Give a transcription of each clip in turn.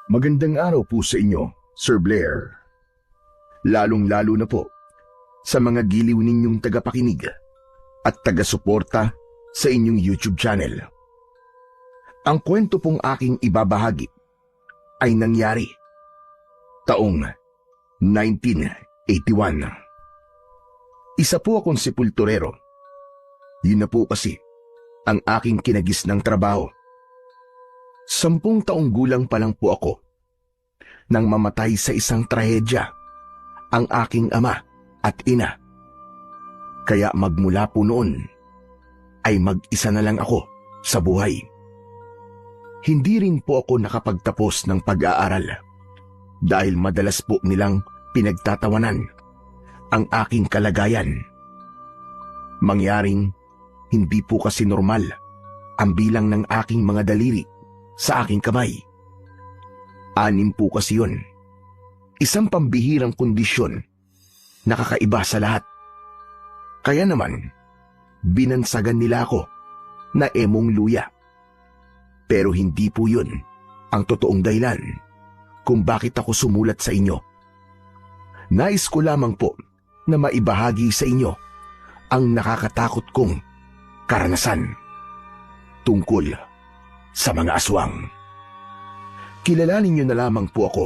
Magandang araw po sa inyo, Sir Blair. Lalong-lalo na po sa mga giliw ninyong tagapakinig at taga-suporta sa inyong YouTube channel. Ang kwento pong aking ibabahagi ay nangyari taong 1981. Isa po akong sepulturero. Yun na po kasi ang aking kinagisnang trabaho. 10 taong gulang pa lang po ako nang mamatay sa isang trahedya ang aking ama at ina. Kaya magmula po noon ay mag-isa na lang ako sa buhay. Hindi rin po ako nakapagtapos ng pag-aaral dahil madalas po nilang pinagtatawanan ang aking kalagayan. Mangyaring hindi po kasi normal ang bilang ng aking mga daliri sa aking kamay. 6 po kasi yun. Isang pambihirang kondisyon na kakaiba sa lahat. Kaya naman, binansagan nila ako na emong luya. Pero hindi po yun ang totoong dahilan kung bakit ako sumulat sa inyo. Nais ko lamang po na maibahagi sa inyo ang nakakatakot kong karanasan tungkol sa mga aswang. Kilalanin niyo na lamang po ako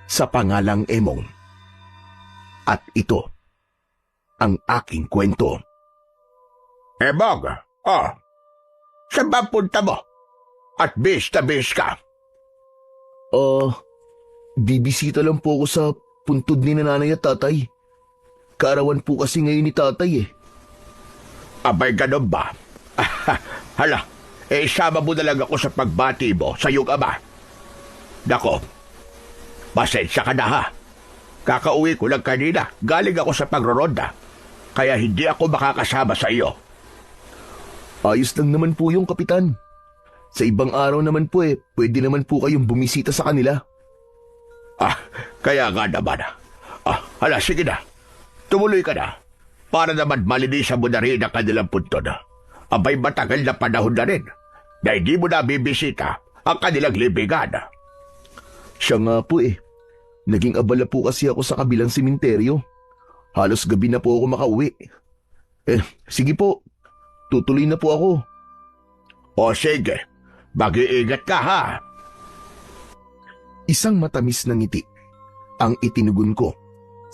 sa pangalang Emong. At ito ang aking kwento. Emong, saan ba punta mo? At bis na bis ka? Bibisita lang po ako sa puntod ni nanay at tatay. Kaarawan po kasi ngayon ni tatay eh. Abay, ganun ba? Hala, isama mo na lang ako sa pagbati mo sa iyong ama. Nako, pasensya ka na ha. Kakauwi ko lang kanina, galing ako sa pagroronda. Kaya hindi ako makakasama sa iyo. Ayos lang naman po yung kapitan. Sa ibang araw naman po pwede naman po kayong bumisita sa kanila. Kaya nga naman. Hala, sige na. Tumuloy ka na. Para naman malinisan mo na rin ang kanilang puntod. Abay, matagal na panahon na rin na hindi mo na bibisita ang kanilang libingan. Siya nga po Naging abala po kasi ako sa kabilang sementeryo. Halos gabi na po ako makauwi. Sige po. Tutuloy na po ako. O sige, mag-iingat ka ha. Isang matamis na ngiti ang itinugon ko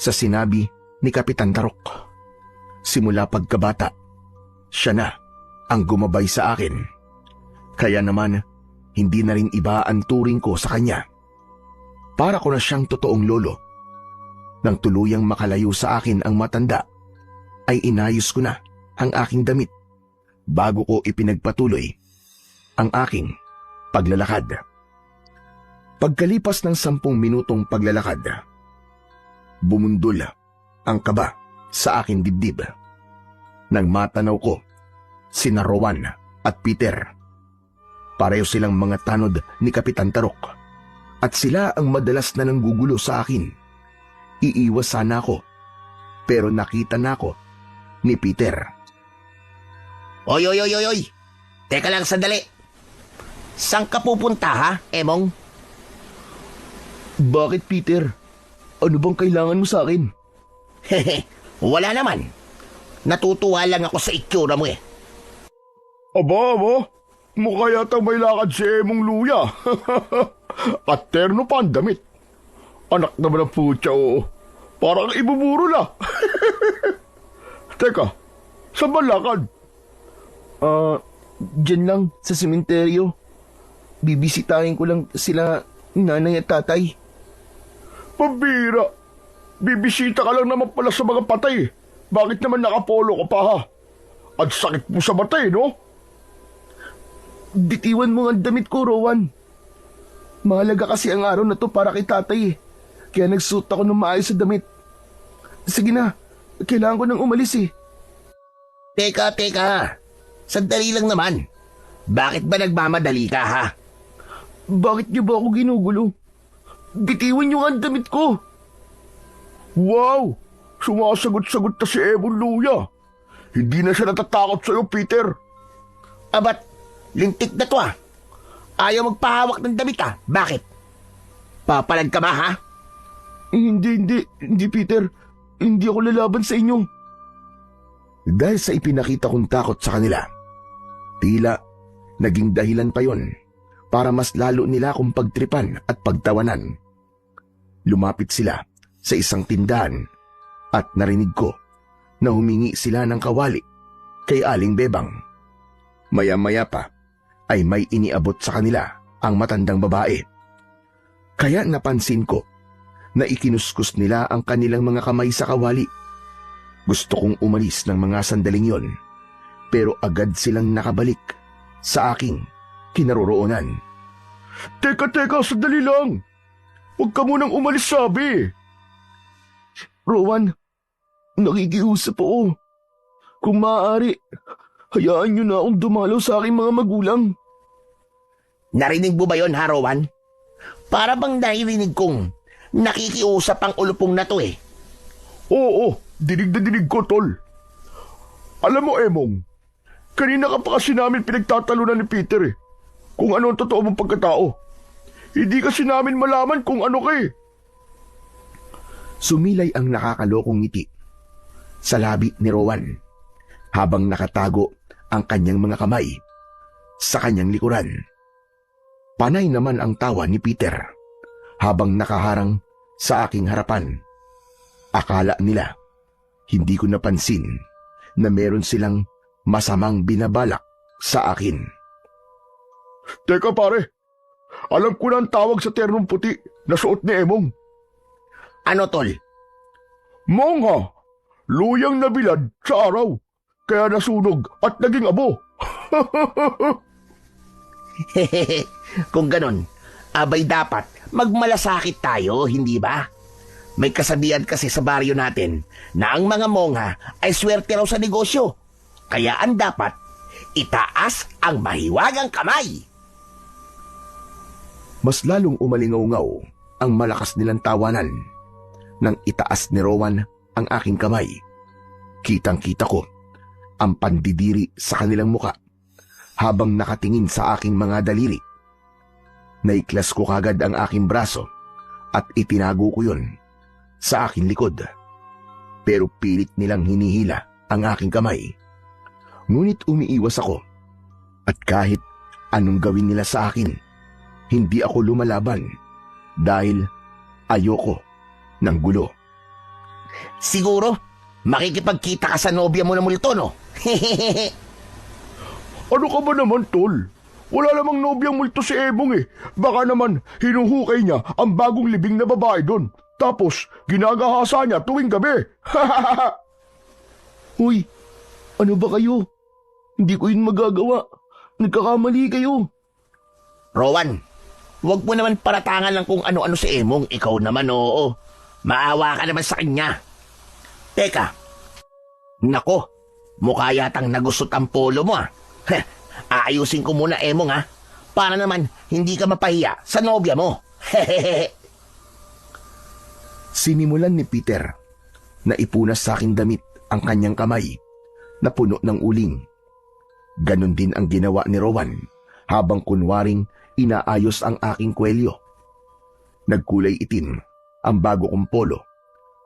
sa sinabi ni Kapitan Tarok. Simula pagkabata, siya na ang gumabay sa akin. Kaya naman, hindi na rin iba ang turing ko sa kanya. Para ko na siyang totoong lolo. Nang tuluyang makalayo sa akin ang matanda, ay inayos ko na ang aking damit bago ko ipinagpatuloy ang aking paglalakad. Pagkalipas ng 10 minutong paglalakad, bumundol ang kaba sa aking dibdib. Nang matanaw ko sina Rowan at Peter. Pareho silang mga tanod ni Kapitan Tarok at sila ang madalas na nanggugulo sa akin. Iiwas sana ako pero nakita na ako ni Peter. Oy! Teka lang sandali. Saan ka pupunta ha, Emong? Bakit, Peter? Ano bang kailangan mo sa akin? Hehe, wala naman. Natutuwa lang ako sa itsura mo Aba, mukha yata may lakad si Emong Luya. At terno pa ang damit. Anak naman ang putya, oo. Parang ibuburo na. Teka, saan ba lakad? Diyan lang sa sementeryo. Bibisitahin ko lang sila nanay at tatay. Pambira. Bibisita ka lang naman pala sa mga patay. Bakit naman nakapolo ka pa ha? At sakit mo sa mata no? Bitiwan mo ang damit ko, Rowan. Mahalaga kasi ang araw na to para kay tatay Kaya nagsuot ako ng maayos sa damit. Sige na, kailangan ko nang umalis Teka. Sandali lang naman. Bakit ba nagmamadali ka ha? Bakit niyo ba ako ginugulo? Bitiwan niyo ang damit ko. Wow! Sumasagot-sagot na si Emong Luya. Hindi na siya natatakot sa'yo, Peter. Abat, lintik na to Ayaw magpahawak ng damit Bakit? Papalag ka ba, ha? Hindi, Peter. Hindi ako lalaban sa inyo. Dahil sa ipinakita kong takot sa kanila, tila naging dahilan pa yon para mas lalo nila akong pagtripan at pagtawanan. Lumapit sila sa isang tindahan at narinig ko na humingi sila ng kawali kay Aling Bebang. Maya-maya pa ay may iniabot sa kanila ang matandang babae. Kaya napansin ko na ikinuskus nila ang kanilang mga kamay sa kawali. Gusto kong umalis ng mga sandaling yon, pero agad silang nakabalik sa aking kinaroroonan. Teka, sandali lang! Huwag ka munang umalis, sabi! Rowan, nakikiusap ako. Kung maaari, hayaan niyo na akong dumalaw sa aking mga magulang. Narinig mo ba yon, ha, Rowan? Para bang naririnig kong nakikiusap ang ulupong na to eh. Oo, dinig na dinig ko, tol. Alam mo, Emong, kanina ka pa kasi namin pinagtatalunan ni Peter eh. Kung ano ang totoo mong pagkatao. Hindi kasi namin malaman kung ano ka eh. Sumilay ang nakakalokong ngiti sa labi ni Rowan habang nakatago ang kanyang mga kamay sa kanyang likuran. Panay naman ang tawa ni Peter habang nakaharang sa aking harapan. Akala nila hindi ko napansin na meron silang masamang binabalak sa akin. Teka pare, alam ko na ang tawag sa ternong puti na suot ni Emong. Ano, tol? Mongha, luyang nabilad sa araw, kaya nasunog at naging abo. Kung ganon, abay dapat magmalasakit tayo, hindi ba? May kasabihan kasi sa baryo natin na ang mga mongha ay swerte raw sa negosyo. Kaya ang dapat, itaas ang mahiwagang kamay. Mas lalong umalingaw-ngaw ang malakas nilang tawanan nang itaas ni Rowan ang aking kamay. Kitang-kita ko ang pandidiri sa kanilang muka habang nakatingin sa aking mga daliri. Naiklas ko kagad ang aking braso at itinago ko yun sa aking likod. Pero pilit nilang hinihila ang aking kamay. Ngunit umiiwas ako at kahit anong gawin nila sa akin, hindi ako lumalaban dahil ayoko ng gulo. Siguro, makikipagkita ka sa nobya mo na multo, no? Ano ka ba naman, tol? Wala namang nobyang multo si Emong eh. Baka naman hinuhukay niya ang bagong libing na babae doon. Tapos ginagahasa niya tuwing gabi. Hoy, ano ba kayo? Hindi ko yun magagawa. Nagkakamali kayo. Rowan, huwag mo naman paratangan lang kung ano-ano si Emong. Ikaw naman, oo. Maawa ka naman sa kanya. Teka. Nako, mukha yatang nagusot ang polo mo, ah. Aayusin ko muna, Emong, ha? Para naman hindi ka mapahiya sa nobya mo. Sinimulan ni Peter na ipunas sa aking damit ang kanyang kamay na puno ng uling. Ganon din ang ginawa ni Rowan habang kunwaring inaayos ang aking kwelyo. Nagkulay itim ang bago kong polo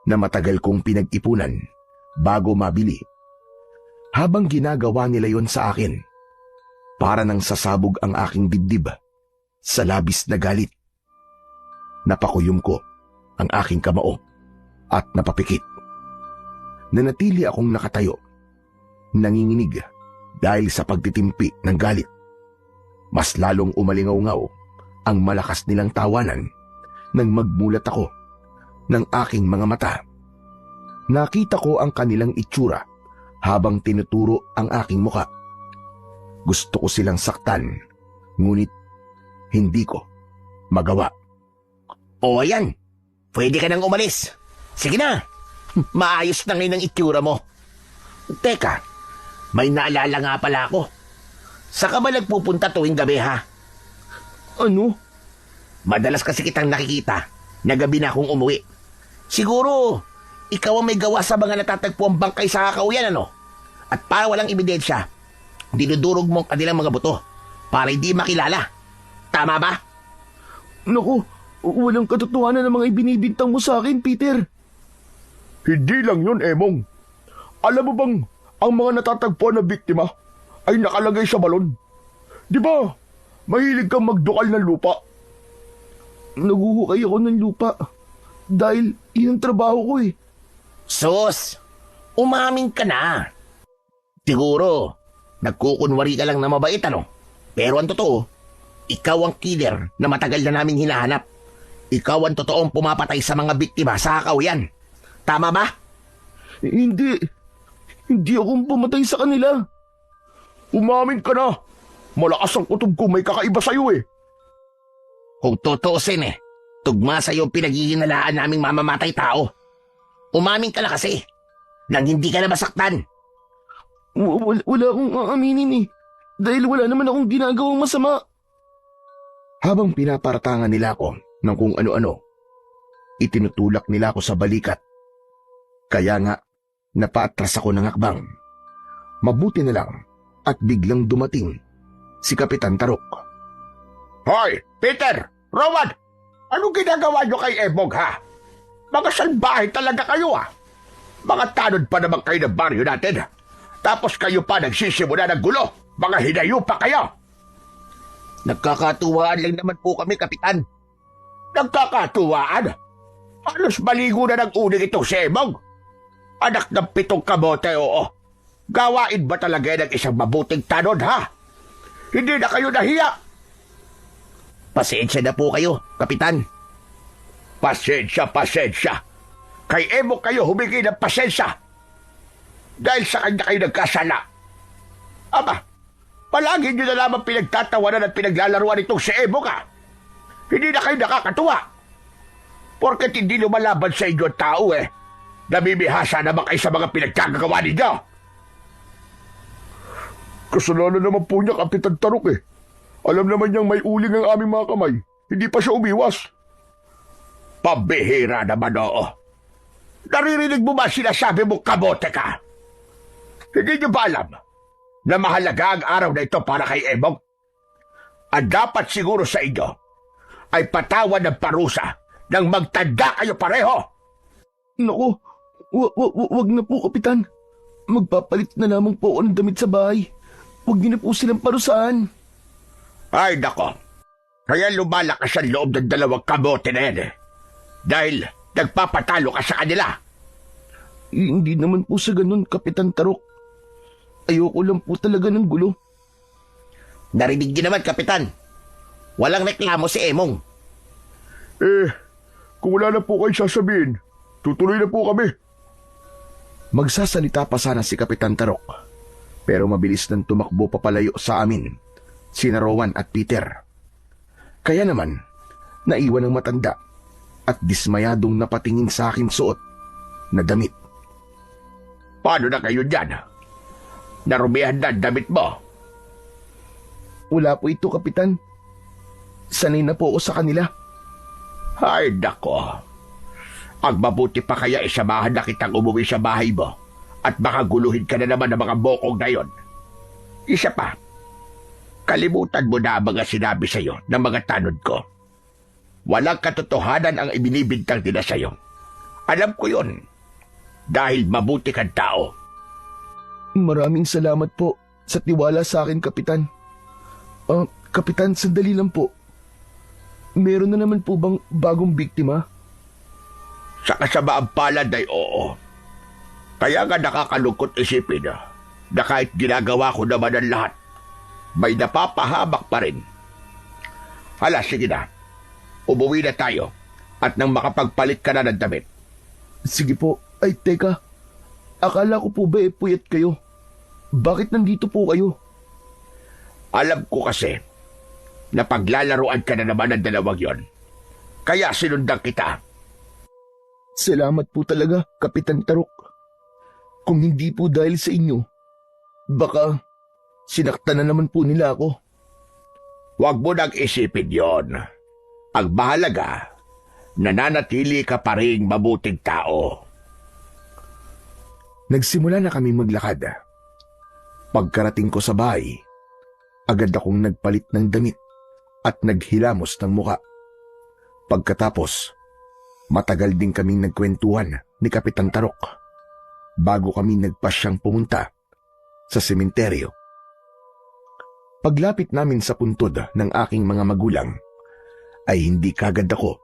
na matagal kong pinag-ipunan bago mabili. Habang ginagawa nila yon sa akin, para nang sasabog ang aking dibdib sa labis na galit. Napakuyom ko ang aking kamao at napapikit. Nanatili akong nakatayo, nanginginig dahil sa pagtitimpi ng galit. Mas lalong umalingaw-ngaw ang malakas nilang tawanan nang magmulat ako ng aking mga mata. Nakita ko ang kanilang itsura habang tinuturo ang aking muka. Gusto ko silang saktan, ngunit hindi ko magawa. O ayan, pwede ka nang umalis. Sige na, maayos na ngayon ang itsura mo. Teka, may naalala nga pala ako. Saan ka ba nagpupunta tuwing gabi, ha? Ano? Madalas kasi kitang nakikita na gabi na akong umuwi. Siguro, ikaw ang may gawa sa mga natatagpuang bangkay sa kakauyan, ano? At para walang ebidensya, dinudurog mo ang kanilang mga buto para hindi makilala. Tama ba? Naku, Walang katotohanan ng mga ibinibintang mo sa akin, Peter. Hindi lang yun, Emong. Alam mo bang ang mga natatagpuan na biktima ay nakalagay sa balon? Di ba, mahilig kang magdukal ng lupa? Naguhukay ako ng lupa. Dahil yun ang trabaho ko eh. Sus, umamin ka na. Siguro, nagkukunwari ka lang na mabait ano? Pero ang totoo, ikaw ang killer na matagal na namin hinahanap. Ikaw ang totoong pumapatay sa mga biktima sa akawian. Tama ba? Hindi. Hindi ako pumatay sa kanila. Umamin ka na. Malakas ang kutob ko, may kakaiba sa'yo eh. Kung tutuusin tugma sa'yo ang pinaghihinalaan naming mamamatay tao. Umamin ka na kasi, nang hindi ka na masaktan. Wala akong aaminin eh. Dahil wala naman akong ginagawang masama. Habang pinaparatangan nila ako ng kung ano-ano, itinutulak nila ako sa balikat. Kaya nga, napaatras ako ng akbang. Mabuti na lang at biglang dumating si Kapitan Tarok. Hoy, Peter! Rowan! Anong ginagawa nyo kay Emong, ha? Mga salbahe talaga kayo, ha? Mga tanod pa naman kayo ng baryo natin. Tapos kayo pa nagsisimula ng gulo. Mga hinayo pa kayo. Nagkakatuwaan lang naman po kami, Kapitan. Nagkakatuwaan? Halos maligo na ng uling itong si Emong. Anak ng 7 kamote, oo. Gawain ba talaga ng isang mabuting tanod, ha? Hindi na kayo nahiya. Pasensya na po kayo, Kapitan. Pasensya. Kay Emong kayo humingi ng pasensya. Dahil sa kanya kayo nagkasala. Aba, palagi nyo na lamang pinagtatawanan at pinaglalaruan itong si Emong, ha? Hindi na kayo nakakatuwa. Porket hindi lumalaban sa inyo ang tao, namimihasa naman kayo sa mga pinagkagagawa ninyo. Kasalanan naman po niya, Kapitan Tarok Alam naman niyang may uling ang aming mga kamay. Hindi pa siya umiwas. Pambihira naman, oo. Naririnig mo ba sinasabi mo kabote ka? Hindi niyo ba alam na mahalaga ang araw na ito para kay Emong? Ang dapat siguro sa inyo ay patawan ng parusa nang magtanda kayo pareho. Naku, wag na po, Kapitan. Magpapalit na lamang po ako ng damit sa bahay. Huwag niyo na po silang parusahan. Ay, nako. Kaya lumalakas ang loob ng 2 kamote na yan Dahil nagpapatalo ka sa kanila. Hindi naman po sa ganun, Kapitan Tarok. Ayoko lang po talaga ng gulo. Narinig niyo naman, Kapitan. Walang reklamo si Emong. Kung wala na po kayo sasabihin, tutuloy na po kami. Magsasalita pa sana si Kapitan Tarok, pero mabilis nang tumakbo papalayo sa amin sina Rowan at Peter. Kaya naman, naiwan ng matanda at dismayadong napatingin sa akin suot na damit. Paano na kayo dyan? Narumihan na ang damit mo. Wala po ito, Kapitan. Sanay na po ako sa kanila. Ay, nako. Ang mabuti pa kaya isamahan na kitang umuwi sa bahay mo at baka guluhin ka na naman ng mga bokong na yon. Isa pa, kalimutan mo na ang mga sinabi sa'yo ng mga tanod ko. Walang katotohanan ang ibinibintang nila sa'yo. Alam ko yon dahil mabuti kang tao. Maraming salamat po sa tiwala sa akin, Kapitan. Kapitan, sandali lang po. Meron na naman po bang bagong biktima? Sa kasamaang palad ay oo. Kaya nga nakakalungkot isipin na kahit ginagawa ko naman ang lahat, may napapahamak pa rin. Hala, sige na. Umuwi na tayo at nang makapagpalit ka na ng damit. Sige po. Ay, teka. Akala ko po ba puyat kayo? Bakit nandito po kayo? Alam ko kasi na paglalaroan ka na naman ng 2 yon. Kaya sinundan kita. Salamat po talaga, Kapitan Tarok. Kung hindi po dahil sa inyo, baka sinaktan na naman po nila ako. Huwag mo nang isipin yon. Ang mahalaga, nananatili ka pa ring mabuting tao. Nagsimula na kami maglakad. Pagkarating ko sa bahay, agad akong nagpalit ng damit at naghilamos ng muka. Pagkatapos, matagal din kaming nagkwentuhan ni Kapitan Tarok bago kami nagpasyang pumunta sa sementeryo. Paglapit namin sa puntod ng aking mga magulang, ay hindi kagad ako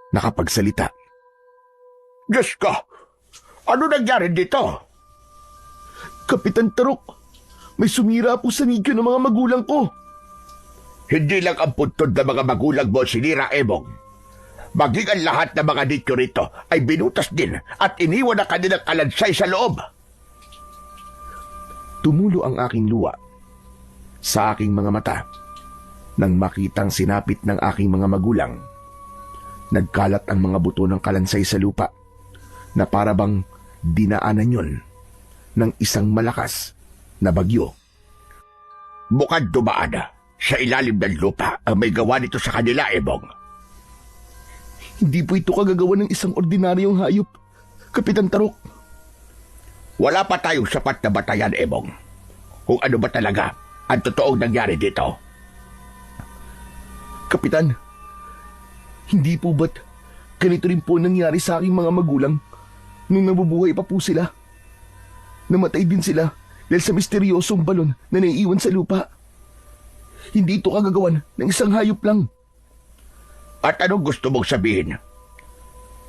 nakapagsalita. Diyos ko! Ano nangyari dito? Kapitan Tarok, may sumira po sa nidyo ng mga magulang ko. Hindi lang ang puntod ng mga magulang mo sinira, Emong. Maging ang lahat ng mga nityo rito ay binutas din at iniwan ang kanilang kalansay sa loob. Tumulo ang aking luha sa aking mga mata nang makitang sinapit ng aking mga magulang. Nagkalat ang mga buto ng kalansay sa lupa na parabang dinaanan yon ng isang malakas na bagyo. Mukhang dumaan sa ilalim ng lupa ang may gawa nito sa kanila, Emong. Hindi po ito kagagawa ng isang ordinaryong hayop, Kapitan Tarok. Wala pa tayong sapat na batayan, Emong, kung ano ba talaga ang totoong nangyari dito. Kapitan, hindi po ba't ganito rin po nangyari sa aking mga magulang nung nabubuhay pa po sila? Namatay din sila dahil sa misteryosong balon na naiiwan sa lupa. Hindi ito kagagawan ng isang hayop lang. At anong gusto mong sabihin?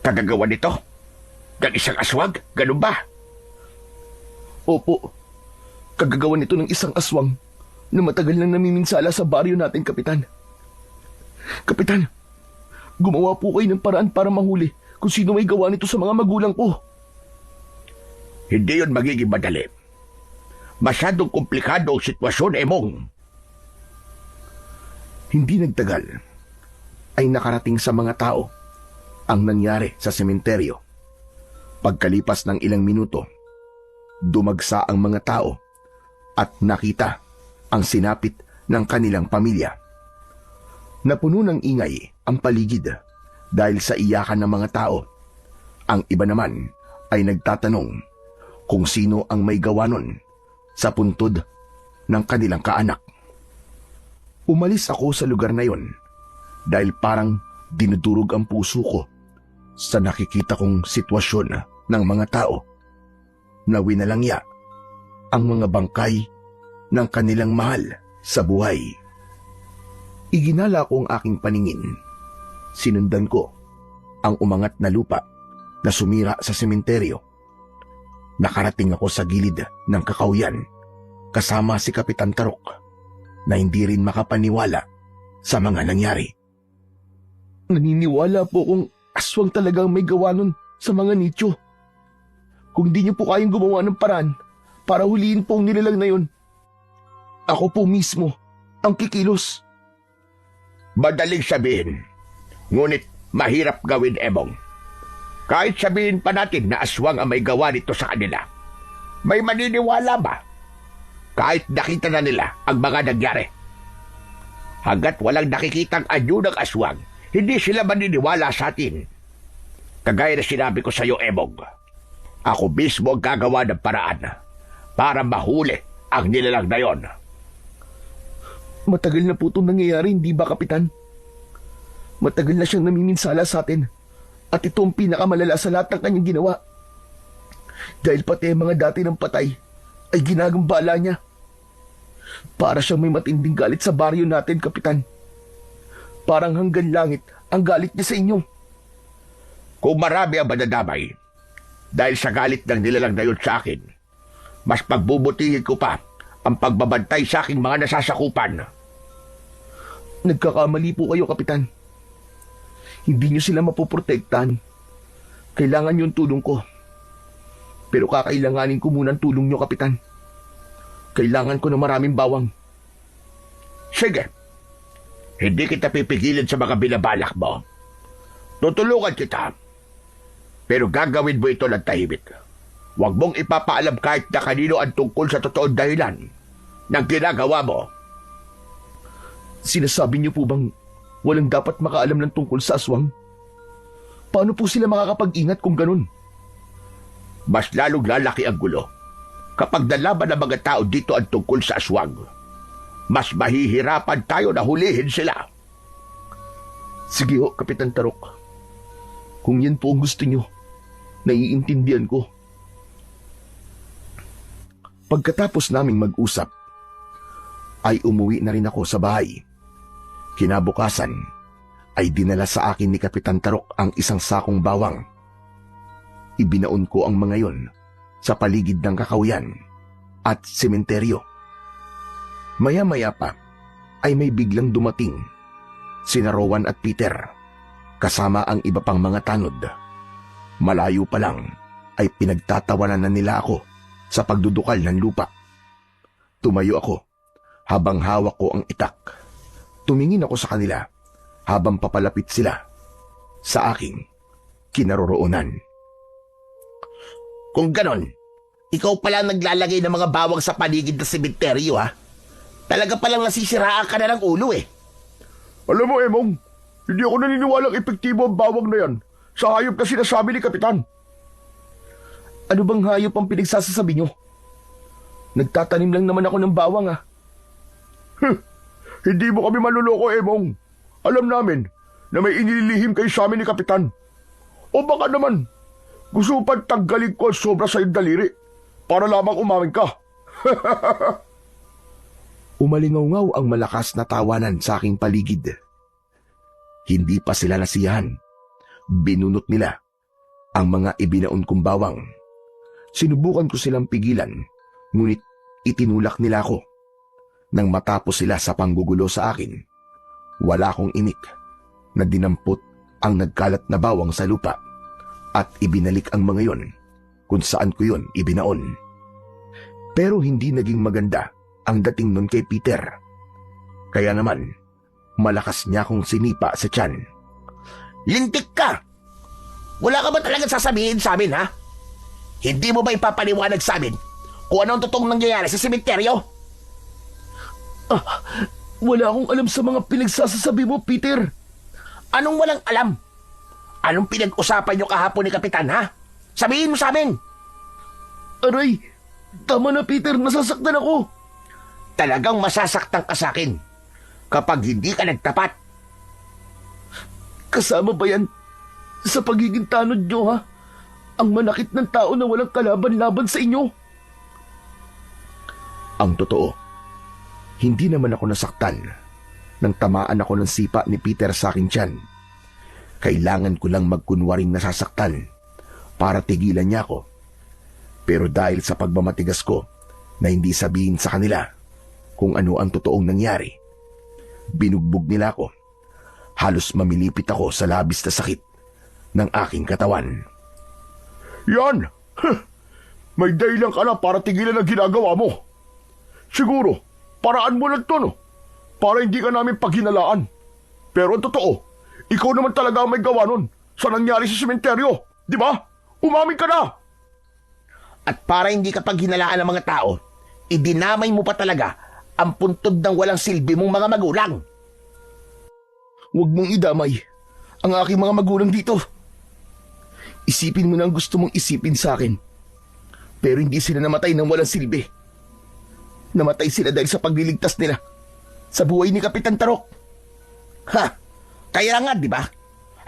Kagagawa nito? Ng isang aswang? Ganun ba? Opo, kagagawa nito ng isang aswang na matagal nang namiminsala sa baryo natin, Kapitan. Kapitan, gumawa po kayo ng paraan para mahuli kung sino may gawa nito sa mga magulang ko. Hindi yun magiging madali. Masyadong komplikado ang sitwasyon, Emong. Hindi nagtagal ay nakarating sa mga tao ang nangyari sa sementeryo. Pagkalipas ng ilang minuto, dumagsa ang mga tao at nakita ang sinapit ng kanilang pamilya. Napuno ng ingay ang paligid dahil sa iyakan ng mga tao. Ang iba naman ay nagtatanong kung sino ang may gawa nun sa puntod ng kanilang kaanak. Umalis ako sa lugar na yon dahil parang dinudurog ang puso ko sa nakikita kong sitwasyon ng mga tao na winalangya ang mga bangkay ng kanilang mahal sa buhay. Iginala ko ang aking paningin. Sinundan ko ang umangat na lupa na sumira sa sementeryo. Nakarating ako sa gilid ng kakauyan kasama si Kapitan Tarok na hindi rin makapaniwala sa mga nangyari. Naniniwala po kung aswang talagang may gawa nun sa mga nicho. Kung di niyo po kayang gumawa ng paraan para huliin po ang nilalang na yun, ako po mismo ang kikilos. Madaling sabihin, ngunit mahirap gawin, Emong. Kahit sabihin pa natin na aswang ang may gawa nito sa kanila, may maniniwala ba? Kahit nakita na nila ang mga nangyari. Hanggat walang nakikitang anyo ng aswang, hindi sila maniniwala sa atin. Kagaya na sinabi ko sa iyo, Emong, ako mismo ang gagawa ng paraan para mahuli ang nilalang na yon. Matagal na po itong nangyayari, hindi ba, Kapitan? Matagal na siyang namiminsala sa atin at ito ang pinakamalala sa lahat ng kanyang ginawa. Dahil pati ang mga dati ng patay ay ginagambala niya. Para siyang may matinding galit sa baryo natin, Kapitan. Parang hanggang langit ang galit niya sa inyo. Kung marami ang madadamay dahil sa galit ng nilalang na yun sa akin, mas pagbubutihin ko pa ang pagbabantay sa aking mga nasasakupan. Nagkakamali po kayo, Kapitan. Hindi niyo sila mapoprotektahan. Kailangan yung tulong ko. Pero kakailanganin ko muna ang tulong niyo, Kapitan. Kailangan ko ng maraming bawang. Sige. Hindi kita pipigilin sa mga binabalak mo. Tutulungan kita. Pero gagawin mo ito ng tahimik. Huwag mong ipapaalam kahit na kanino ang tungkol sa totoong dahilan ng ginagawa mo. Sinasabi niyo po bang walang dapat makaalam ng tungkol sa aswang? Paano po sila makakapag-ingat kung ganun? Mas lalong lalaki ang gulo kapag nalaman ng mga tao dito ang tungkol sa aswang. Mas mahihirapan tayo na hulihin sila. Sige ho, Kapitan Tarok. Kung yan po ang gusto nyo, naiintindihan ko. Pagkatapos naming mag-usap, ay umuwi na rin ako sa bahay. Kinabukasan, ay dinala sa akin ni Kapitan Tarok ang isang sakong bawang. Ibinaon ko ang mga yon sa paligid ng kakahuyan at sementeryo. Maya-maya pa, ay may biglang dumating sina Rowan at Peter, kasama ang iba pang mga tanod. Malayo pa lang ay pinagtatawanan na nila ako sa pagdudukal ng lupa. Tumayo ako habang hawak ko ang itak. Tumingin ako sa kanila habang papalapit sila sa aking kinaroroonan. Kung ganon, ikaw pala naglalagay ng mga bawang sa paligid ng sementeryo, ha? Talaga palang nasisiraan ka na ng ulo, eh. Alam mo, Emong, hindi ako naniniwalang epektibo ang bawang na yan sa hayop na sinasabi ni Kapitan. Ano bang hayop ang pinagsasasabi nyo? Nagtatanim lang naman ako ng bawang, ah. Hindi mo kami manluloko, Emong. Alam namin na may inililihim kayo sa amin ni Kapitan. O baka naman, gusto mo pagtanggalin ko ang sobra sa iyong daliri para lamang umamin ka. Umalingaw-ngaw ang malakas na tawanan sa aking paligid. Hindi pa sila nasiyahan. Binunot nila ang mga ibinaon kong bawang. Sinubukan ko silang pigilan, ngunit itinulak nila ako. Nang matapos sila sa panggugulo sa akin, wala akong imik na dinampot ang nagkalat na bawang sa lupa at ibinalik ang mga yon kung saan ko yon ibinaon. Pero hindi naging maganda ang dating nun kay Peter. Kaya naman, malakas niya akong sinipa sa tiyan. Lintik ka! Wala ka ba talagang sasabihin sa amin, ha? Hindi mo ba ipapaliwanag sa amin kung ano ang totoong nangyayari sa sementeryo? Wala akong alam sa mga pinagsasasabi mo, Peter. Anong walang alam? Anong pinag-usapan niyo kahapon ni Kapitan, ha? Sabihin mo sa amin! Aray, tama na, Peter, nasasaktan ako. Talagang masasaktan ka sa akin kapag hindi ka nagtapat. Kasama ba yan sa pagiging tanod nyo, ha? Ang manakit ng tao na walang kalaban-laban sa inyo. Ang totoo, hindi naman ako nasaktan nang tamaan ako ng sipa ni Peter sa akin tiyan. Kailangan ko lang magkunwaring nasasaktan para tigilan niya ako. Pero dahil sa pagmamatigas ko na hindi sabihin sa kanila kung ano ang totoong nangyari, binugbog nila ako. Halos mamilipit ako sa labis na sakit ng aking katawan. Yan! May dahilan ka na para tigilan ang ginagawa mo. Siguro, paraan mo lang to, no? Para hindi ka namin paghinalaan. Pero ang totoo, ikaw naman talaga ang may gawa nun sa nangyari sa sementeryo. Di ba? Umamin ka na! At para hindi ka paghinalaan ng mga tao, idinamay mo pa talaga ang puntod ng walang silbi mong mga magulang. Huwag mong idamay ang aking mga magulang dito. Isipin mo na ang gusto mong isipin sa akin. Pero hindi sila namatay ng walang silbi. Namatay sila dahil sa pagliligtas nila sa buhay ni Kapitan Tarok. Ha! Kaya nga, di ba?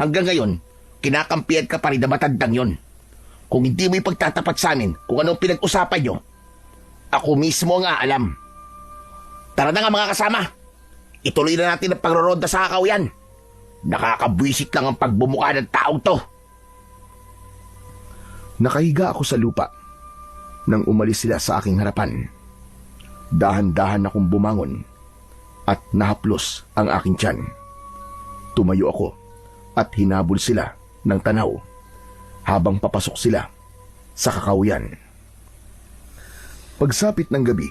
Hanggang ngayon, kinakampihan ka pa rin na matandang yon. Kung hindi mo ipagtatapat sa amin kung anong pinag-usapan nyo, ako mismo ang aalam. Tara na nga mga kasama. Ituloy na natin ang pagroronda sa kakahuyan. Nakakabwisit lang ang pagbumuka ng taong to. Nakahiga ako sa lupa nang umalis sila sa aking harapan. Dahan-dahan akong bumangon at nahaplos ang aking tiyan. Tumayo ako at hinabol sila ng tanaw habang papasok sila sa kakahuyan. Pagsapit ng gabi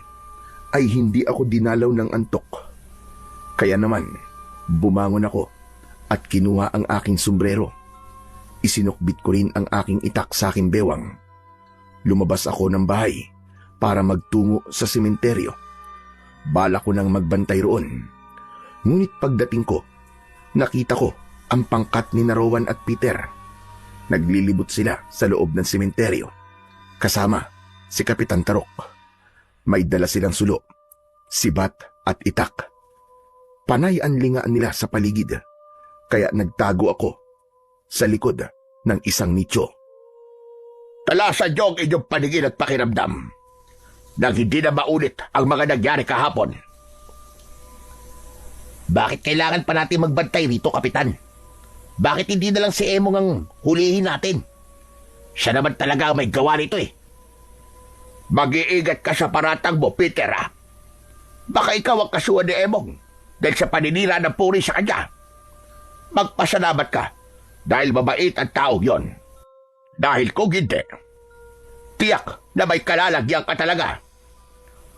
ay hindi ako dinalaw ng antok. Kaya naman, bumangon ako at kinuha ang aking sombrero. Isinukbit ko rin ang aking itak sa aking bewang. Lumabas ako ng bahay para magtungo sa sementeryo. Bala ko nang magbantay roon. Ngunit pagdating ko, nakita ko ang pangkat ni Rowan at Peter. Naglilibot sila sa loob ng sementeryo. Kasama si Kapitan Tarok. May dala silang sulo, sibat at itak. Panay ang lingaan nila sa paligid. kaya nagtago ako sa likod ng isang nicho. Talasan niyo ang inyong paningin at pakiramdam nang hindi na maulit ang mga nangyari kahapon. Bakit kailangan pa natin magbantay rito, Kapitan? Bakit hindi na lang si Emong ang hulihin natin? Siya naman talaga ang may gawa nito eh. Mag-iingat ka sa paratang mo, Peter, ha? Baka ikaw ang kasuhan ni Emong dahil sa paninira ng puri sa kanya. Magpasalamat ka dahil mabait ang taong yon. Dahil kung hindi, tiyak na may kalalagyan ka talaga.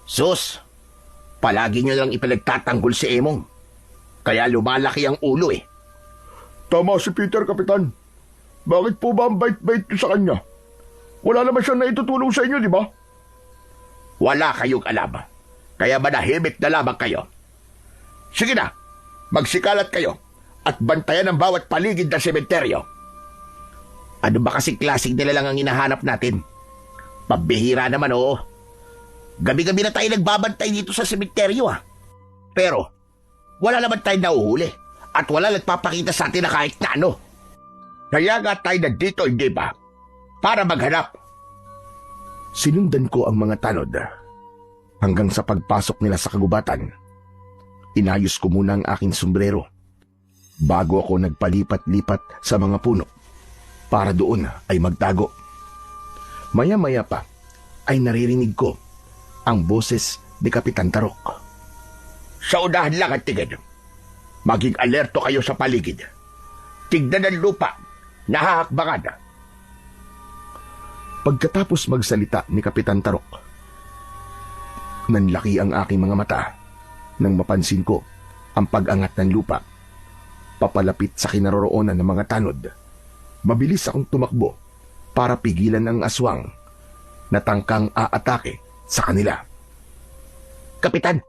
Sus, palagi nyo lang ipinagtatanggol si Emong. Kaya lumalaki ang ulo eh. Tama si Peter, Kapitan. Bakit po ba ang bait-bait niyo sa kanya? Wala naman siyang naitutulong sa inyo, di ba? Wala kayong alam. Kaya manahimik na lamang kayo. Sige na, magsikalat kayo at bantayan ang bawat paligid ng sementeryo. Ano ba kasing klaseng nila lang ang hinahanap natin? Pabihira naman, oo. Gabi-gabi na tayo nagbabantay dito sa sementeryo ah. Pero, wala naman tayo nauhuli at wala nagpapakita sa atin na kahit na ano. Kaya nga tayo nandito, hindi ba? Para maghanap. Sinundan ko ang mga tanod hanggang sa pagpasok nila sa kagubatan. Inayos ko muna ang aking sombrero bago ako nagpalipat-lipat sa mga puno para doon ay magtago. Maya-maya pa ay naririnig ko ang boses ni Kapitan Tarok. Sa unahan lang at tingin. Maging alerto kayo sa paligid. Tignan ang lupa. Nahahakbangan. Pagkatapos magsalita ni Kapitan Tarok, nanlaki ang aking mga mata nang mapansin ko ang pag-angat ng lupa papalapit sa kinaroroonan ng mga tanod. Mabilis akong tumakbo para pigilan ang aswang na tangkang aatake sa kanila. Kapitan,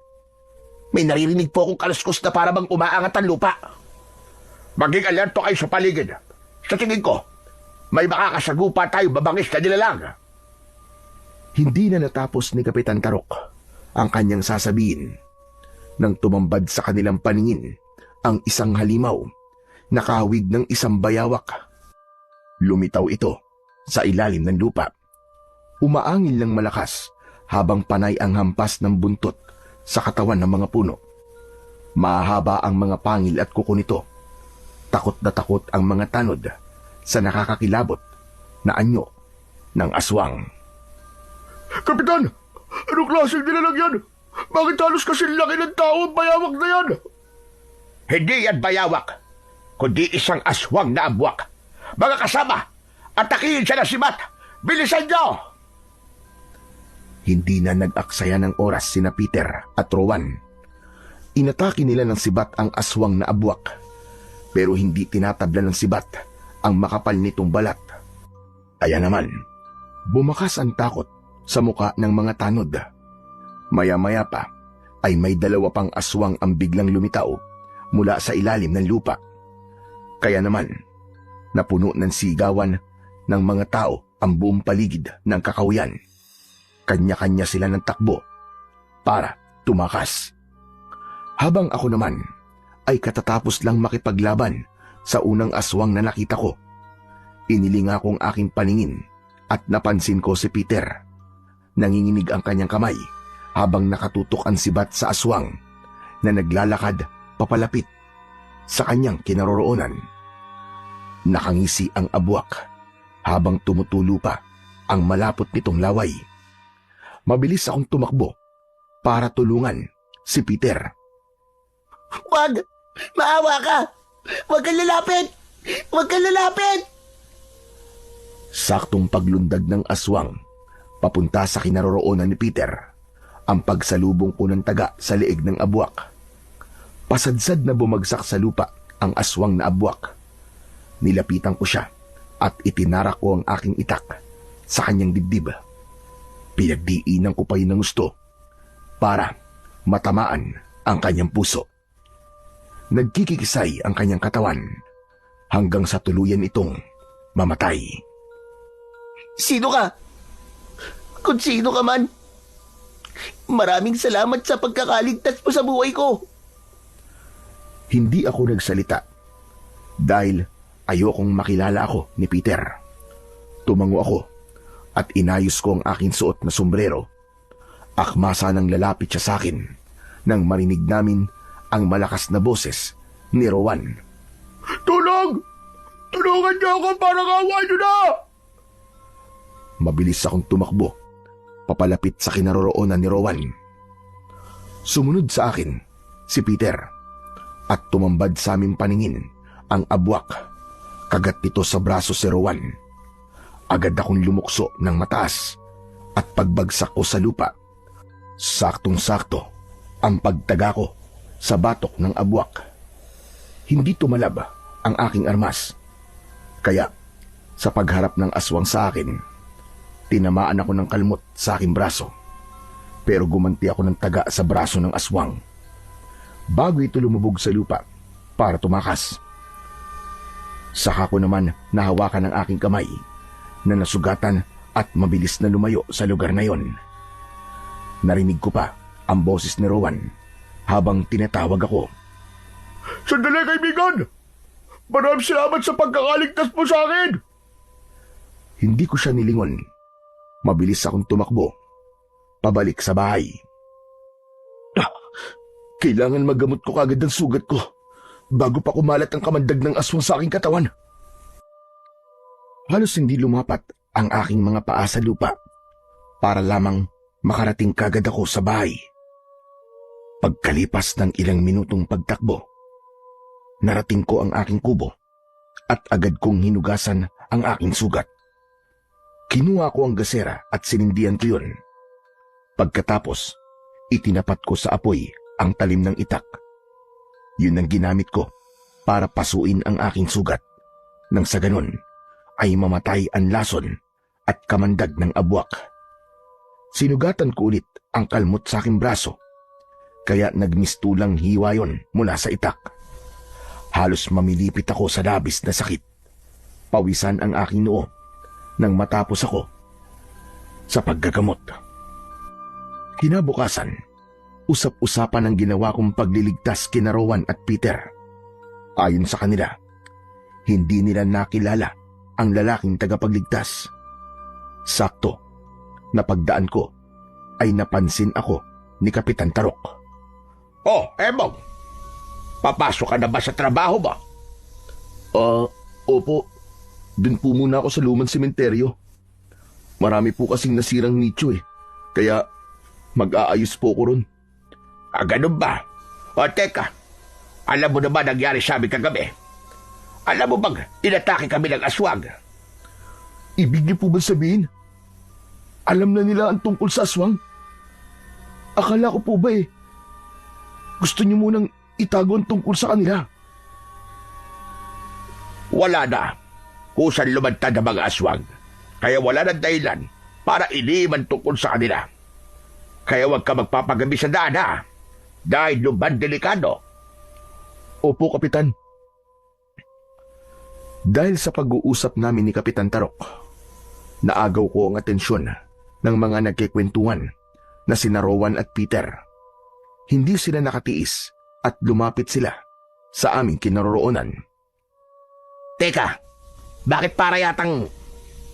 may naririnig po akong kaluskos na para bang umaangat ang lupa. Maging alerto kayo sa paligid. Sa tingin ko, may makakasagupa tayo babangis na nilalang. Hindi na natapos ni Kapitan Tarok ang kanyang sasabihin nang tumambad sa kanilang paningin ang isang halimaw na kahawig ng isang bayawak. Lumitaw ito sa ilalim ng lupa. Umaangil ng malakas habang panay ang hampas ng buntot sa katawan ng mga puno. Mahaba ang mga pangil at kuko nito. Takot na takot ang mga tanod sa nakakakilabot na anyo ng aswang. Kapitan! Anong klaseng nilalang yan? Bakit halos kasing laki ng tao ang bayawak na yan? Hindi yan bayawak, kundi isang aswang na abwak. Mga kasama, atakihin siya na si Matt! Bilisan niyo! Hindi na nag-aksaya ng oras sina Peter at Rowan. Inatake nila ng sibat ang aswang na abwak, pero hindi tinatabla ng sibat ang makapal nitong balat. Kaya naman, bumakas ang takot sa muka ng mga tanod. Maya-maya pa ay may dalawa pang aswang ang biglang lumitaw mula sa ilalim ng lupa. Kaya naman, napuno ng sigawan ng mga tao ang buong paligid ng kakahuyan. Kanya-kanya sila ng takbo para tumakas. Habang ako naman ay katatapos lang makipaglaban sa unang aswang na nakita ko, inilinga kong aking paningin at napansin ko si Peter. Nanginginig ang kanyang kamay habang nakatutok ang sibat sa aswang na naglalakad papalapit sa kanyang kinaroroonan. Nakangisi ang abwak habang tumutulo pa ang malapot nitong laway. Mabilis akong tumakbo para tulungan si Peter. Wag! Maawa ka! Wag kang lalapit! Wag kang lalapit! Saktong paglundag ng aswang papunta sa kinaroroonan ni Peter, ang pagsalubong ko ng taga sa leeg ng abwak. Pasadsad na bumagsak sa lupa ang aswang na abwak. Nilapitan ko siya at itinarak ko ang aking itak sa kanyang dibdib. Pinagdiinan ko pa yun ng gusto para matamaan ang kanyang puso. Nagkikikisay ang kanyang katawan hanggang sa tuluyan itong mamatay. Sino ka? Kung sino ka man, maraming salamat sa pagkakaligtas mo sa buhay ko. Hindi ako nagsalita Dahil ayokong makilala ako ni Peter. Tumango ako at inayos ko ang aking suot na sombrero. Akmasa nang lalapit siya sa akin nang marinig namin ang malakas na boses ni Rowan. Tulong! Tulungan niyo ako para kawa niyo na! Mabilis akong tumakbo, papalapit sa kinaroroonan ni Rowan. Sumunod sa akin si Peter at tumambad sa aming paningin ang abwak. Kagat nito sa braso si Rowan. Agad akong lumukso ng mataas at pagbagsak ko sa lupa. Saktong-sakto ang pagtaga ko sa batok ng abwak. Hindi tumalab ang aking armas. Kaya sa pagharap ng aswang sa akin, tinamaan ako ng kalmot sa aking braso. Pero gumanti ako ng taga sa braso ng aswang bago ito lumubog sa lupa para tumakas. Saka ko naman nahawakan ang aking kamay na nasugatan at mabilis na lumayo sa lugar na yon. Narinig ko pa ang boses ni Rowan habang tinatawag ako. Sandali, kaibigan! Maraming salamat sa pagkakaligtas mo sa akin! Hindi ko siya nilingon. Mabilis akong tumakbo pabalik sa bahay. Kailangan magamot ko kagad ang sugat ko bago pa kumalat ang kamandag ng aswang sa aking katawan. Halos hindi lumapat ang aking mga paa sa lupa para lamang makarating kagad ako sa bahay. Pagkalipas ng ilang minutong pagtakbo, narating ko ang aking kubo at agad kong hinugasan ang aking sugat. Kinuha ko ang gasera at sinindihan ko yun. Pagkatapos, itinapat ko sa apoy ang talim ng itak. Yun ang ginamit ko para pasuin ang aking sugat. Nang sa ganun, ay mamatay ang lason at kamandag ng abwak. Sinugatan ko ulit ang kalmot sa aking braso, kaya nagmistulang hiwa yon mula sa itak. Halos mamilipit ako sa labis na sakit. Pawisan ang aking noo nang matapos ako sa paggagamot. Kinabukasan, usap-usapan ang ginawa kong pagliligtas kina Rowan at Peter. Ayon sa kanila, hindi nila nakilala ang lalaking tagapagligtas. Sakto, napagdaan ko ay napansin ako ni Kapitan Tarok. Oh, Emong! Papasok ka na ba sa trabaho ba? Opo. Dun po muna ako sa lumang sementeryo. Marami po kasing nasirang nicho kaya mag-aayos po ko ron. Ganun ba? O teka, alam mo na ba nangyari sa amin kagabi? Alam mo bang inatake kami ng aswang? Ibig niyo po ba sabihin, alam na nila ang tungkol sa aswang? Akala ko po ba gusto niyo munang itago ang tungkol sa kanila? Wala na kung saan lumantad ang mga aswang. Kaya wala na dahilan para iniman tungkol sa kanila. Kaya huwag ka magpapagabi sa daan, ha? Dahil luban delikado. Opo, Kapitan. Dahil sa pag-uusap namin ni Kapitan Tarok, naagaw ko ang atensyon ng mga nagkikwentuhan na sina Rowan at Peter. Hindi sila nakatiis at lumapit sila sa aming kinaroroonan. Teka, bakit para yatang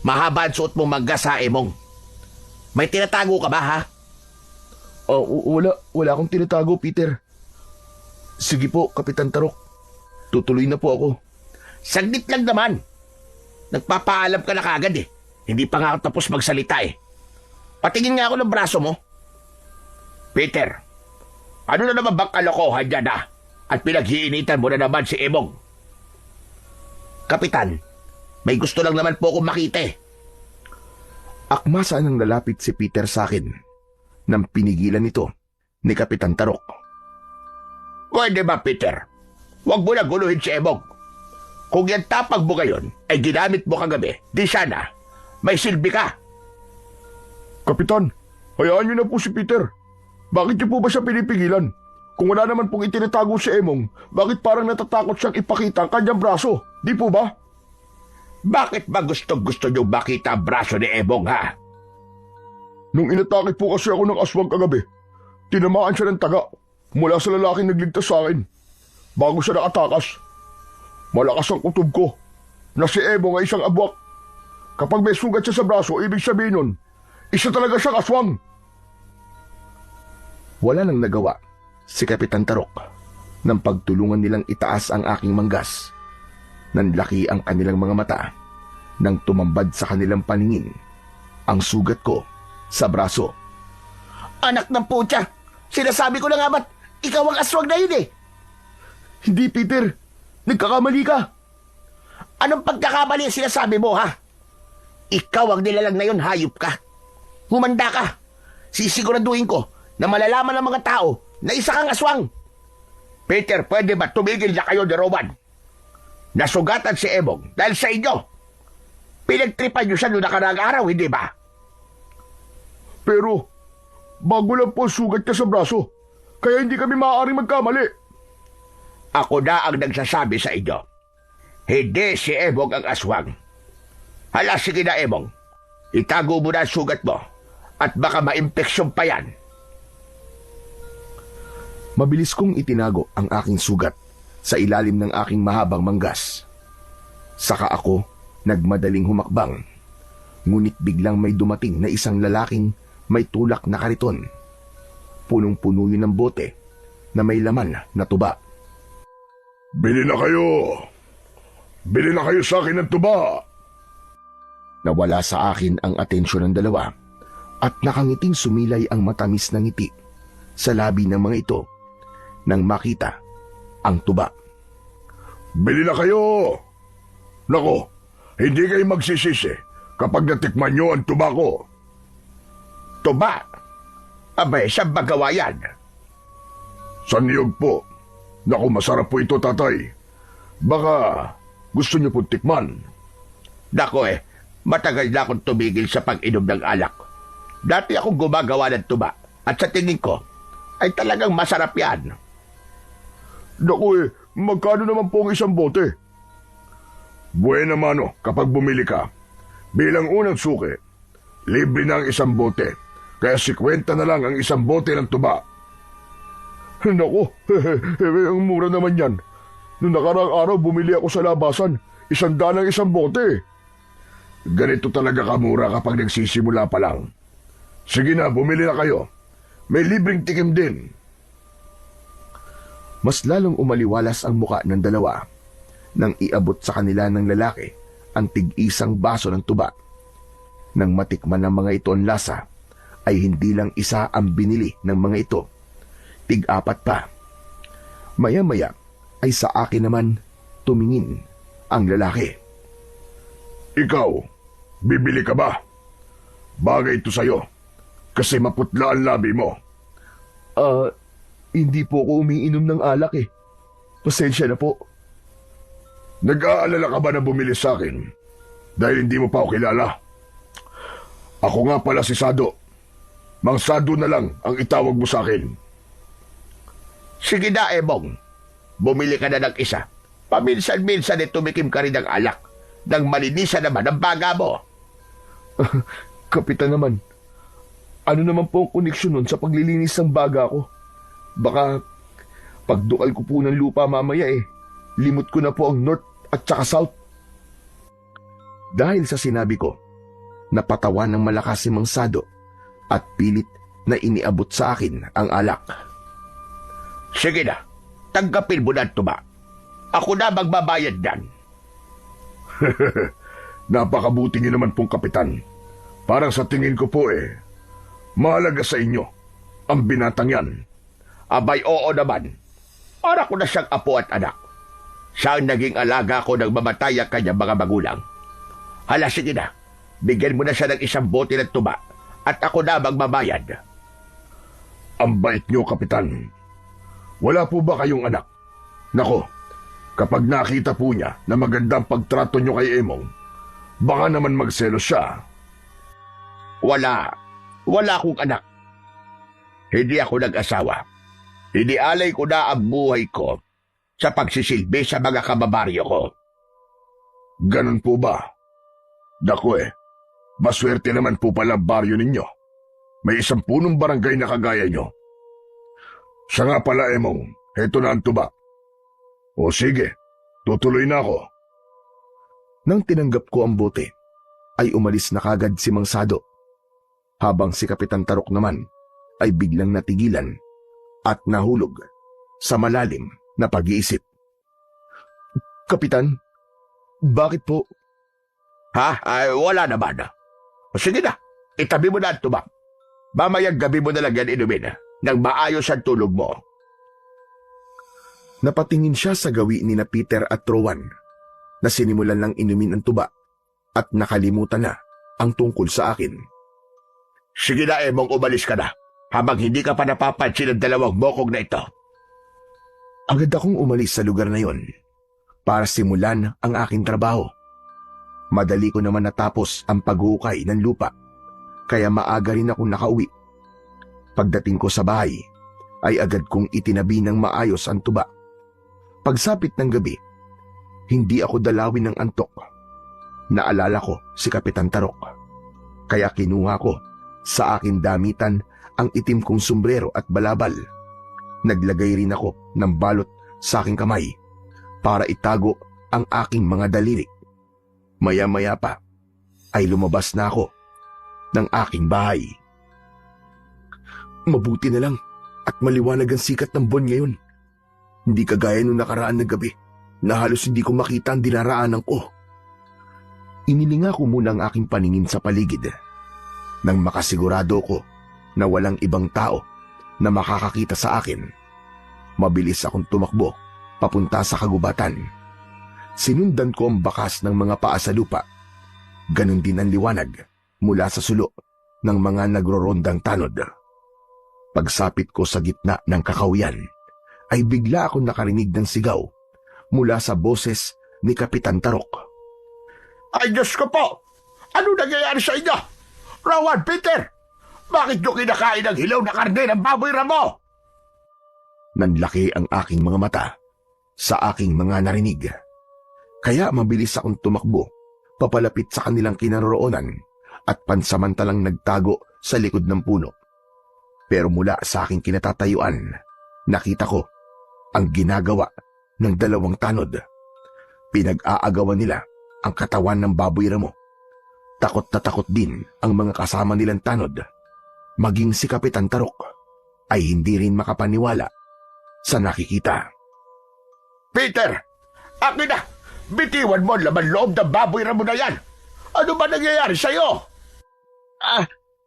mahaba ang suot mong maggasa, Emong? May tinatago ka ba, ha? Wala akong tinatago, Peter. Sige po, Kapitan Tarok. Tutuloy na po ako. Saglit lang naman. Nagpapaalam ka na kagad Hindi pa nga ako tapos magsalita Patingin nga ako ng braso mo. Peter, ano na naman bang kalokohan dyan, ha? At pinaghiinitan mo na naman si Emong. Kapitan, may gusto lang naman po akong makita Akmasa nang lalapit si Peter sa akin nang pinigilan nito ni Kapitan Tarok. Pwede ba, Peter? Huwag mo na guluhin si Emong. Kung yan tapag mo ngayon ay ginamit mo kagabi, di sana may silbi ka. Kapitan, hayaan niyo na po si Peter. Bakit niyo po ba siya pinipigilan? Kung wala naman pong itinatago si Emong, bakit parang natatakot siyang ipakita ang kanyang braso? Di po ba? Bakit ba gusto niyo makita ang braso ni Emong, ha? Nung inatake po kasi ako ng aswang kagabi, tinamaan siya ng taga mula sa lalaking nagligtas sa akin bago siya nakatakas. Malakas ang kutob ko na si Emong ay isang abwak. Kapag may sugat siya sa braso, ibig sabihin nun, isa talaga siyang aswang. Wala nang nagawa si Kapitan Tarok nang pagtulungan nilang itaas ang aking manggas. Nanlaki ang kanilang mga mata nang tumambad sa kanilang paningin ang sugat ko sa braso. Anak ng putya! Sinasabi ko na nga ba't ikaw ang aswang na yun eh? Hindi, Peter. Nagkakamali ka. Anong pagkakamali ang sinasabi mo, ha? Ikaw ang nilalang na yun, hayop ka. Humanda ka. Sisiguraduhin ko na malalaman ng mga tao na isa kang aswang. Peter, pwede ba tumigil na kayo ni Rowan? Nasugatan si Emong dahil sa inyo. Pinagtripan niyo siya noong nakaraang araw, hindi ba? Pero, bago lang po ang sugat niya sa braso. Kaya hindi kami maaaring magkamali. Ako na ang nagsasabi sa inyo. Hindi si Emong ang aswang. Hala, sige na, Emong. Itago mo na ang sugat mo at baka maimpeksyon pa yan. Mabilis kong itinago ang aking sugat sa ilalim ng aking mahabang manggas. Saka ako nagmadaling humakbang. Ngunit biglang may dumating na isang lalaking may tulak na kariton. Punong-puno yun ng bote na may laman na tuba. Bili na kayo. Bili na kayo sa akin ng tuba. Nawala sa akin ang atensyon ng dalawa at nakangiting sumilay ang matamis na ngiti sa labi ng mga ito nang makita ang tuba. Bili na kayo. Nako, hindi kayo magsisisi kapag natikman nyo ang tuba ko. Tuba? Abay, sa bagawa yan. Sa niyog po. Naku, masarap po ito, tatay. Baka gusto niyo po tikman. Nako matagal na akong tumigil sa pag-inom ng alak. Dati akong gumagawa ng tuba at sa tingin ko ay talagang masarap yan. Naku magkano naman po ang isang bote? Buena mano kapag bumili ka. Bilang unang suki, libre na ang isang bote. Kaya 50 na lang ang isang bote ng tuba. Naku, ang mura naman yan. Noong nakaraang araw bumili ako sa labasan, 100 ang isang bote. Ganito talaga kamura kapag nagsisimula pa lang. Sige na, bumili na kayo. May libreng tikim din. Mas lalong umaliwalas ang muka ng dalawa nang iabot sa kanila ng lalaki ang tig-isang baso ng tuba. Nang matikman ng mga ito ang lasa, ay hindi lang isa ang binili ng mga ito. Tig-apat pa. Maya-maya ay sa akin naman tumingin ang lalaki. Ikaw, bibili ka ba? Bagay ito sa'yo. Kasi maputla ang labi mo. Hindi po ako umiinom ng alak eh. Pasensya na po. Nag-aalala ka ba na bumili sa akin? Dahil hindi mo pa ako kilala. Ako nga pala si Sado. Mang Sado na lang ang itawag mo sa akin. Sige na, Emong. Bumili ka na ng isa. Paminsan-minsan tumikim ka rin ng alak. Nang malinisan naman ang baga mo. Kapitan naman, ano naman po ang koneksyon nun sa paglilinis ng baga ko? Baka pagdukal ko po ng lupa mamaya limot ko na po ang north at saka south. Dahil sa sinabi ko, napatawa ng malakas si Mang Sado at pilit na iniabot sa akin ang alak. Sige na, tanggapin mo na ito ba? Ako na magbabayad yan. Napakabuti niyo naman pong kapitan. Parang sa tingin ko po mahalaga sa inyo ang binatang yan. Abay, oo naman. Para ko na siyang apo at anak. Siya ang naging alaga ko nang mamatay ang kanyang mga magulang. Hala, sige na. Bigyan mo na siya ng isang bote ng tuba at ako na magbabayad. Ang bait niyo, kapitan. Wala po ba kayong anak? Nako, kapag nakita po niya na magandang pagtrato niyo kay Emong, baka naman magselos siya. Wala akong anak. Hindi ako nag-asawa. Inialay ko na ang buhay ko sa pagsisilbi sa mga kababaryo ko. Ganun po ba? Dako maswerte naman po pala ang baryo ninyo. May isang punong barangay na kagaya nyo. Siya nga pala, Emong, heto na ang tuba. O sige, Tutuloy na ako. Nang tinanggap ko ang bote, ay umalis na kagad si Mang Sado, habang si Kapitan Tarok naman ay biglang natigilan at nahulog sa malalim na pag-iisip. Kapitan, bakit po? Ha? Ay, wala naman. O sige na, itabi mo na ang tuba. Mamayang gabi mo na lang yan inumin nang maayos ang tulog mo. Napatingin siya sa gawi ni na Peter at Rowan na sinimulan lang inumin ang tuba at nakalimutan na ang tungkol sa akin. Sige na, Emong, umalis ka na habang hindi ka pa napapansin ng dalawang bokog na ito. Agad akong umalis sa lugar na yon para simulan ang aking trabaho. Madali ko naman natapos ang pag-uukay ng lupa, kaya maaga rin ako nakauwi. Pagdating ko sa bahay, ay agad kong itinabi ng maayos ang tuba. Pagsapit ng gabi, hindi ako dalawin ng antok. Naalala ko si Kapitan Tarok, kaya kinuha ko sa aking damitan ang itim kong sombrero at balabal. Naglagay rin ako ng balot sa aking kamay para itago ang aking mga daliri. Maya-maya pa ay lumabas na ako ng aking bahay. Mabuti na lang at maliwanag ang sikat ng buwan ngayon. Hindi kagaya nung nakaraan na gabi na halos hindi ko makita ang dinaraanan ko. Inilinga ko muna ang aking paningin sa paligid nang makasigurado ko na walang ibang tao na makakakita sa akin. Mabilis akong tumakbo papunta sa kagubatan. Sinundan ko ang bakas ng mga paa sa lupa. Ganon din ang liwanag mula sa sulo ng mga nagrorondang tanod. Pagsapit ko sa gitna ng kakahuyan, ay bigla akong nakarinig ng sigaw mula sa boses ni Kapitan Tarok. Ay, Diyos ko po! Ano nangyayari sa inyo? Rowan, Peter! Bakit nyo kinakain ang hilaw na karne ng baboy ramo? Nanlaki ang aking mga mata sa aking mga narinig. Kaya mabilis akong tumakbo papalapit sa kanilang kinaroroonan at pansamantalang nagtago sa likod ng puno. Pero mula sa aking kinatatayuan, nakita ko ang ginagawa ng dalawang tanod. Pinag-aagawan nila ang katawan ng baboy ramo. Takot na takot din ang mga kasama nilang tanod. Maging si Kapitan Tarok ay hindi rin makapaniwala sa nakikita. Peter! Akin na! Bitiwan mo ang laman loob ng baboy ramo na yan! Ano ba nangyayari sa'yo?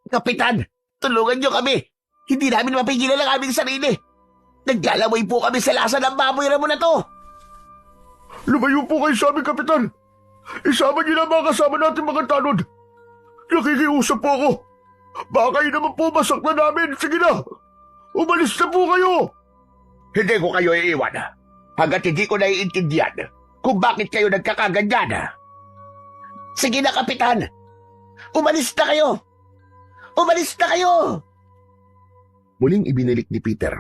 Kapitan, tulungan niyo kami. Hindi namin mapigilan ang aming sarili. Naglalaway po kami sa lasa ng baboy ramo na to. Lumayo po kayo sa amin, Kapitan. Isama niyo na mga kasama natin mga tanod. Nakikiusap po ako. Baka kayo naman po masaktan namin. Sige na. Umalis na po kayo. Hindi ko kayo iiwan hanggat hindi ko naiintindihan kung bakit kayo nagkakaganyan. Sige na, Kapitan. Umalis na kayo. Umalis na kayo. Muling ibinalik ni Peter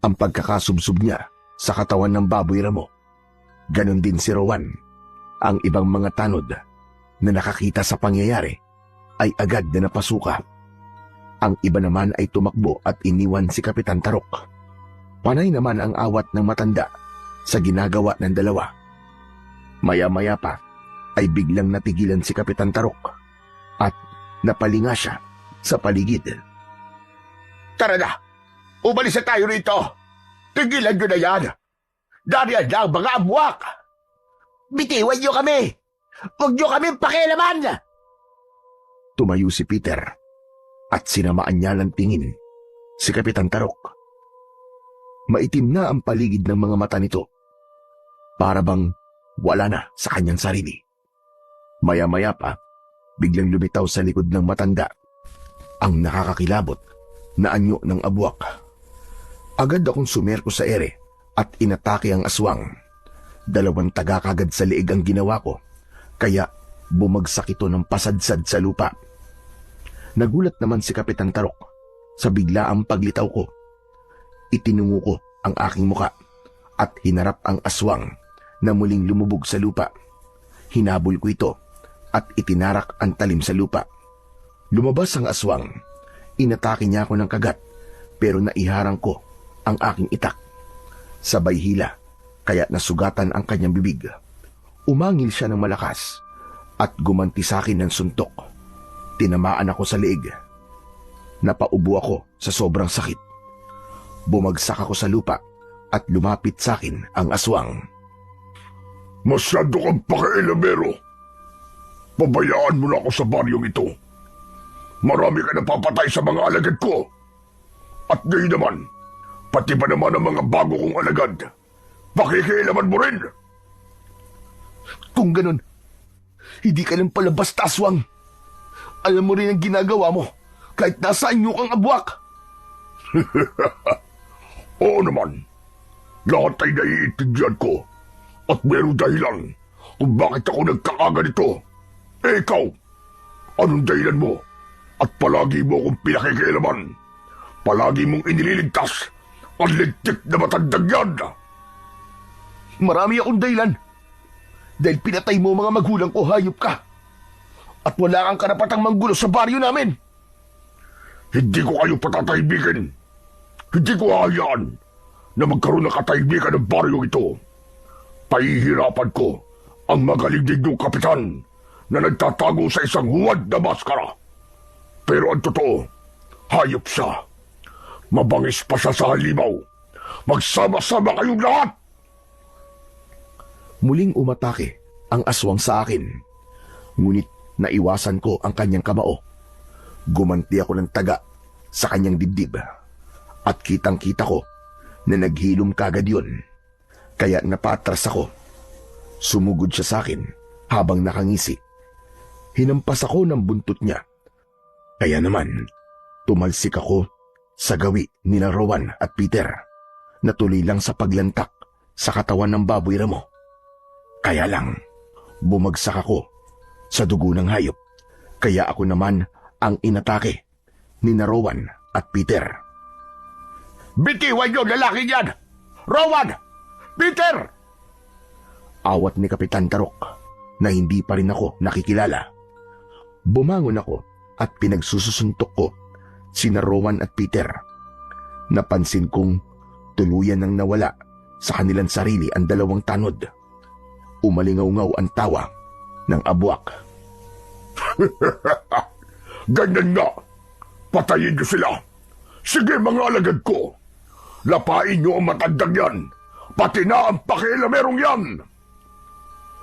ang pagkakasubsob niya sa katawan ng baboy ramo. Ganon din si Rowan. Ang ibang mga tanod na nakakita sa pangyayari ay agad na napasuka. Ang iba naman ay tumakbo at iniwan si Kapitan Tarok. Panay naman ang awat ng matanda sa ginagawa ng dalawa. Maya-maya pa ay biglang natigilan si Kapitan Tarok at napalinga siya sa paligid. Tara na! Umalis na tayo rito! Tigilan nyo na yan! Dariyan lang mga amwak! Bitiwan niyo kami. Huwag niyo kami pakialaman. Tumayo si Peter at sinamaan niya ng tingin si Kapitan Tarok. Maitim na ang paligid ng mga mata nito. Para bang wala na sa kanyang sarili. Maya-maya pa, biglang lumitaw sa likod ng matanda ang nakakakilabot na anyo ng abwak. Agad akong sumerko sa ere at inatake ang aswang. 2 taga kagad sa liig ang ginawa ko, kaya bumagsak ito ng pasadsad sa lupa. Nagulat naman si Kapitan Tarok sa biglaang paglitaw ko. Itinungo ko ang aking muka at hinarap ang aswang na muling lumubog sa lupa. Hinabol ko ito at itinarak ang talim sa lupa. Lumabas ang aswang. Inatake niya ako ng kagat pero naiharang ko ang aking itak. Sabay hila, kaya nasugatan ang kanyang bibig. Umangil siya ng malakas at gumanti sa akin ng suntok. Tinamaan ako sa leeg. Napaubo ako sa sobrang sakit. Bumagsak ako sa lupa at lumapit sa akin ang aswang. Masyado kang pakailamero. Pabayaan mo na ako sa baryong ito. Marami ka napapatay sa mga alagad ko. At ngayon naman, pati ba naman ang mga bago kong alagad, pakikialaman mo rin. Kung ganun, hindi ka lang pala basta aswang. Alam mo rin ang ginagawa mo kahit nasaan nyo kang abwak. Oo naman, lahat ay naiintindihan ko at mayroong dahilan kung bakit ako nagkakaganito. Eh ikaw, anong dahilan mo? At palagi mo akong pinakikialaman. Palagi mong inililigtas ang lintik na matandang yan. Marami akong dahilan. Dahil pinatay mo mga magulang ko, hayop ka. At wala kang karapatang manggulo sa baryo namin. Hindi ko kayo patatahimbikin. Hindi ko hahayaan na magkaroon ng katahimikan ng baryo ito. Pahihirapan ko ang magaling ninyong kapitan na nagtatago sa isang huwad na maskara. Pero ang totoo, hayop siya. Mabangis pa siya sa halimaw. Magsama-sama kayong lahat! Muling umatake ang aswang sa akin. Ngunit naiwasan ko ang kanyang kamao. Gumanti ako ng taga sa kanyang dibdib. At kitang-kita ko na naghilom kagad yun. Kaya napatras ako. Sumugod siya sa akin habang nakangisi. Hinampas ako ng buntot niya. Kaya naman, tumalsik ako sa gawi ni Rowan at Peter na tuloy lang sa paglantak sa katawan ng baboy ramo. Kaya lang, bumagsak ako sa dugo ng hayop. Kaya ako naman ang inatake ni Rowan at Peter. Bitiwan niyo lalaki niyan! Rowan! Peter! Awat ni Kapitan Tarok na hindi pa rin ako nakikilala. Bumangon ako at pinagsusuntok ko sina Rowan at Peter. Napansin kong tuluyan nang nawala sa kanilang sarili ang dalawang tanod. Umalingaw-ngaw ang tawa ng abwak. Ganyan nga! Patayin niyo sila! Sige mga alagad ko! Lapain niyo ang matandang yan! Pati na ang pakialamerong yan!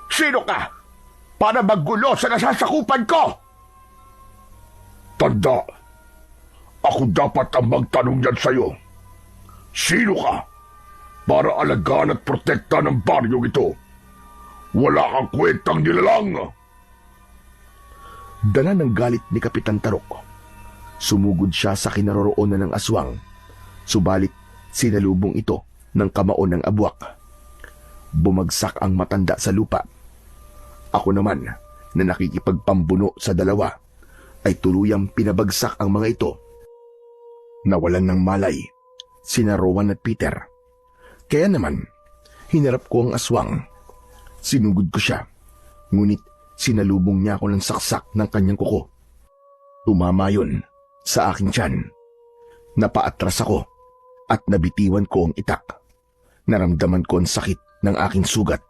Sino ka? Para maggulo sa nasasakupan ko! Tanda, ako dapat ang magtanong yan sa'yo. Sino ka? Para alagaan at protekta ng baryong ito. Wala kang kwentang nilalang. Dala ng galit ni Kapitan Tarok. Sumugod siya sa kinaroroonan ng aswang. Subalit sinalubong ito ng kamao ng abwak. Bumagsak ang matanda sa lupa. Ako naman na nakikipagpambuno sa dalawa ay tuluyang pinabagsak ang mga ito. Nawalan ng malay sina Rowan at Peter. Kaya naman, hinarap ko ang aswang. Sinugod ko siya, ngunit sinalubong niya ako ng saksak ng kanyang kuko. Tumama yun sa aking tiyan. Napaatras ako at nabitiwan ko ang itak. Naramdaman ko ang sakit ng aking sugat,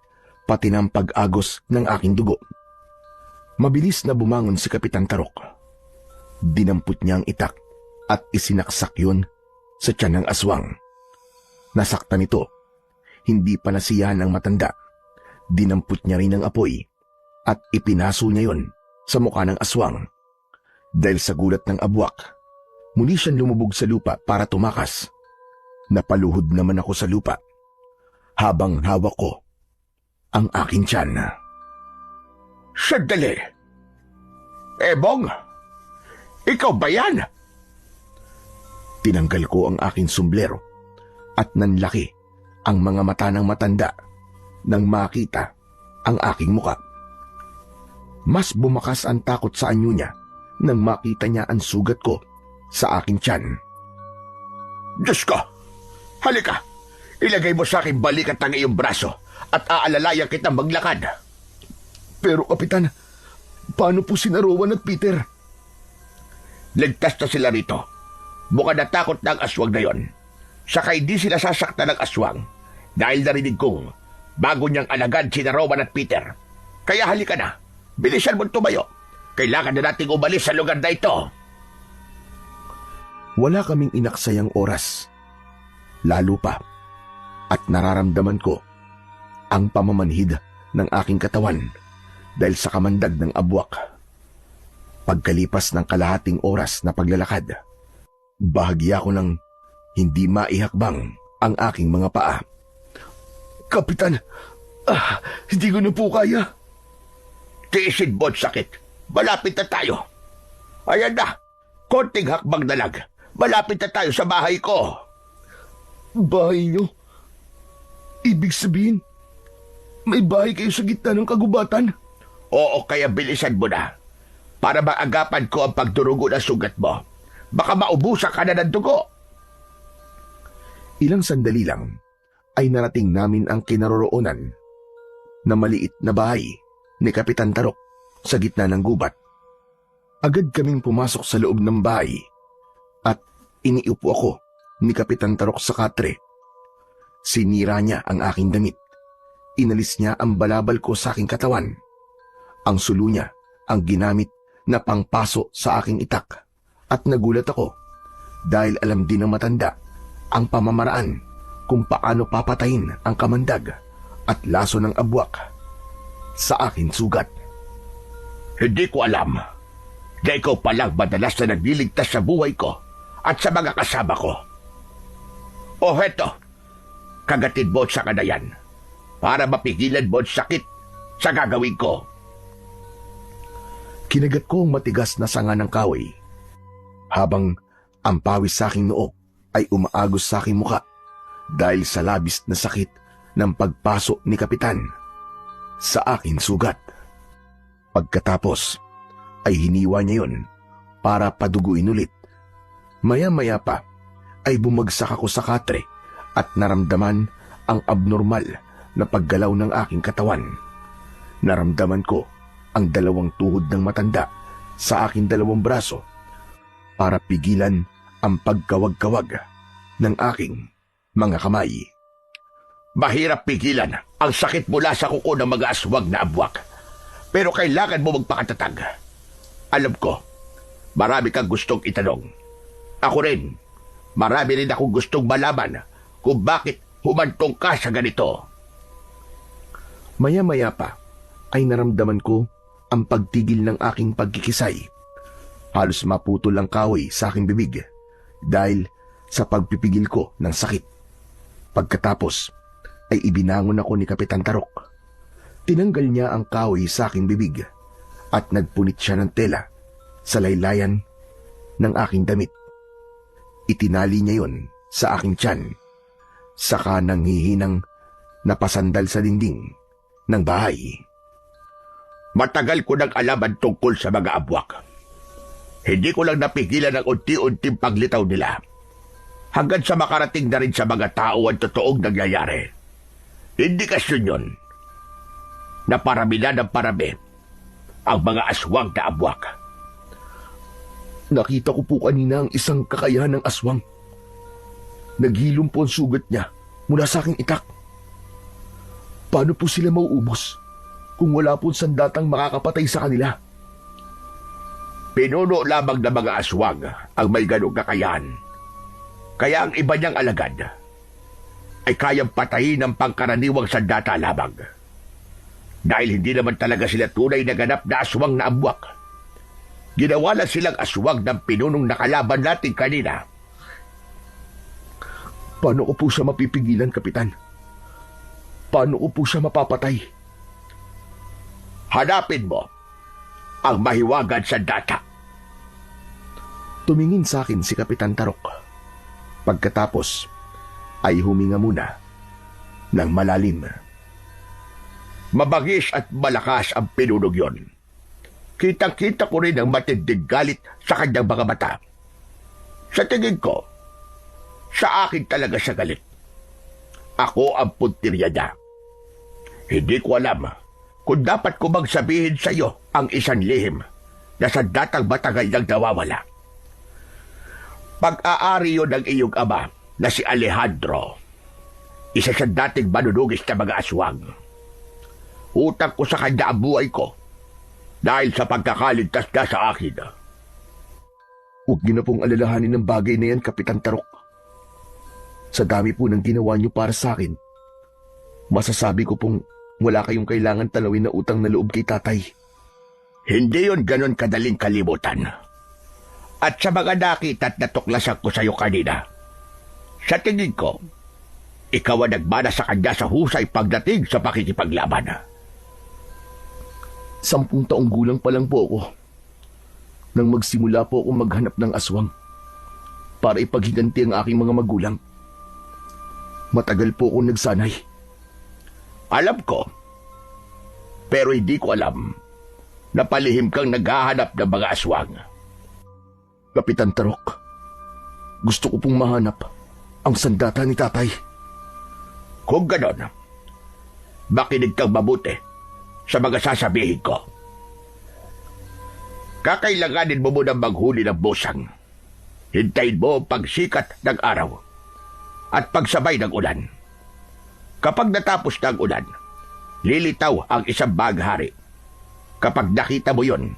pati ng pag-agos ng aking dugo. Mabilis na bumangon si Kapitan Tarok. Dinampot niya ang itak at isinaksak yun sa tiyan ng aswang. Nasaktan ito. Hindi pa nasiyahan ang matanda. Dinampot niya rin ang apoy at ipinaso niya yon sa mukha ng aswang. Dahil sa gulat ng abwak, muli siyang lumubog sa lupa para tumakas. Napaluhod naman ako sa lupa habang hawak ko ang aking tiyan. Sandali! Ebong! Ikaw ba yan? Tinanggal ko ang aking sombrero at nanlaki ang mga mata ng matanda nang makita ang aking muka. Mas bumakas ang takot sa anyo niya nang makita niya ang sugat ko sa aking tiyan. Diyos ko! Halika! Ilagay mo sa aking balikat ang iyong braso at aalalayan kitang maglakad. Pero Kapitan, paano po sina Rowan at Peter? Ligtas na sila rito. Bukod na takot na ang aswang na yon. Saka hindi sila sasaktan ng aswang dahil narinig kong bago niyang alagad sina Rowan at Peter. Kaya halika na, bilisan mo tumayo. Kailangan na nating umalis sa lugar na ito. Wala kaming inaksayang oras. Lalo pa, at nararamdaman ko ang pamamanhid ng aking katawan dahil sa kamandag ng abwak. Pagkalipas ng kalahating oras na paglalakad, bahagya ko ng hindi maihakbang ang aking mga paa. Kapitan, hindi ko na po kaya. Tiisin mo ang sakit. Malapit na tayo. Ayan na, konting hakbang na lang. Malapit na tayo sa bahay ko. Bahay niyo? Ibig sabihin, may bahay kayo sa gitna ng kagubatan? Oo, kaya bilisan mo na. Para maagapan ko ang pagdurugo ng sugat mo. Baka maubusan ka na ng dugo. Ilang sandali lang ay narating namin ang kinaroroonan na maliit na bahay ni Kapitan Tarok sa gitna ng gubat. Agad kaming pumasok sa loob ng bahay at iniupo ako ni Kapitan Tarok sa katre. Sinira niya ang aking damit. Inalis niya ang balabal ko sa aking katawan. Ang sulo niya ang ginamit na pangpaso sa aking itak. At nagulat ako dahil alam din ng matanda ang pamamaraan kung paano papatayin ang kamandag at laso ng abwak sa aking sugat. Hindi ko alam na ikaw palang madalas na nagliligtas sa buhay ko at sa mga kasama ko. O heto, kagatid mo sa kanayan para mapigilan mo ang sakit sa gagawin ko. Kinagat ko ang matigas na sanga ng kahoy habang ang pawis sa aking noo ay umaagos sa aking muka dahil sa labis na sakit ng pagpaso ni Kapitan sa aking sugat. Pagkatapos ay hiniwa niya yun para paduguin ulit. Maya-maya pa ay bumagsak ako sa katre at naramdaman ang abnormal na paggalaw ng aking katawan. Naramdaman ko ang dalawang tuhod ng matanda sa aking dalawang braso para pigilan ang pagkawag-kawag ng aking mga kamay. Mahirap pigilan ang sakit mula sa kuko ng mga aswang na abwak. Pero kailangan mo magpakatatag. Alam ko, marami kang gustong itanong. Ako rin, marami rin akong gustong malaman kung bakit humantong ka sa ganito. Maya-maya pa ay naramdaman ko ang pagtigil ng aking pagkikisay. Halos maputol ang kahoy sa aking bibig dahil sa pagpipigil ko ng sakit. Pagkatapos ay ibinangon ako ni Kapitan Tarok. Tinanggal niya ang kahoy sa aking bibig at nagpunit siya ng tela sa laylayan ng aking damit. Itinali niya yon sa aking tiyan, saka nang hihinang napasandal sa dingding ng bahay. Matagal ko nang alaman tungkol sa mga abwak. Hindi ko lang napigilan ang unti-unting paglitaw nila. Hanggang sa makarating na rin sa mga tao ang totoong nangyayari. Indikasyon yun na parami na ng parami ang mga aswang na abwak. Nakita ko po kanina ang isang kakayahan ng aswang. Naghilom po ang sugat niya mula sa aking itak. Paano po sila mauubos kung wala po sandatang makakapatay sa kanila? Pinuno lamang ng mga aswang ang may ganong kakayahan. Kaya ang iba niyang alagad ay kayang patayin ng pangkaraniwang sandata lamang. Dahil hindi naman talaga sila tunay na ganap na aswang na abwak. Ginawa lang silang aswang ng pinunong nakalaban natin kanina. Paano ko po siya mapipigilan, Kapitan? Paano ko po siya mapapatay? Hanapin mo ang mahiwagan sandata. Tumingin sa akin si Kapitan Tarok. Pagkatapos ay huminga muna ng malalim. Mabangis at malakas ang pinunog yon. Kitang-kita ko rin ang matinding galit sa kanyang mga mata. Sa tingin ko, sa akin talaga siya galit. Ako ang puntirya niya. Hindi ko alam kung dapat ko bang sabihin sa iyo ang isang lihim na sandatang matagal nang nawawala. Pag-aari yun ng iyong ama na si Alejandro. Isa sa dating manunugis na mga aswang. Utang ko sa kanya ang buhay ko dahil sa pagkakaligtas na sa akin. Huwag niyo na pong alalahanin ng bagay na yan, Kapitan Tarok. Sa dami po ng ginawa niyo para sa akin, masasabi ko pong wala kayong kailangan tanawin na utang na loob kay tatay. Hindi yon ganon kadaling kalimutan. At sa mga nakita at natuklasan ko sa iyo kanina, sa tingin ko, ikaw ang nagmana sa kanya sa husay pagdating sa pakikipaglaban. 10 taong gulang pa lang po ako nang magsimula po ako maghanap ng aswang para ipaghiganti ang aking mga magulang. Matagal po ako nagsanay. Alam ko, pero hindi ko alam na palihim kang naghahanap ng mga aswang. Kapitan Tarok, gusto ko pong mahanap ang sandata ni tatay. Kung ganon, makinig kang mabuti sa mga sasabihin ko. Kakailanganin mo munang maghuli ng busang. Hintayin mo ang pagsikat ng araw at pagsabay ng ulan. Kapag natapos na ang ulan, lilitaw ang isang baghari. Kapag nakita mo yon,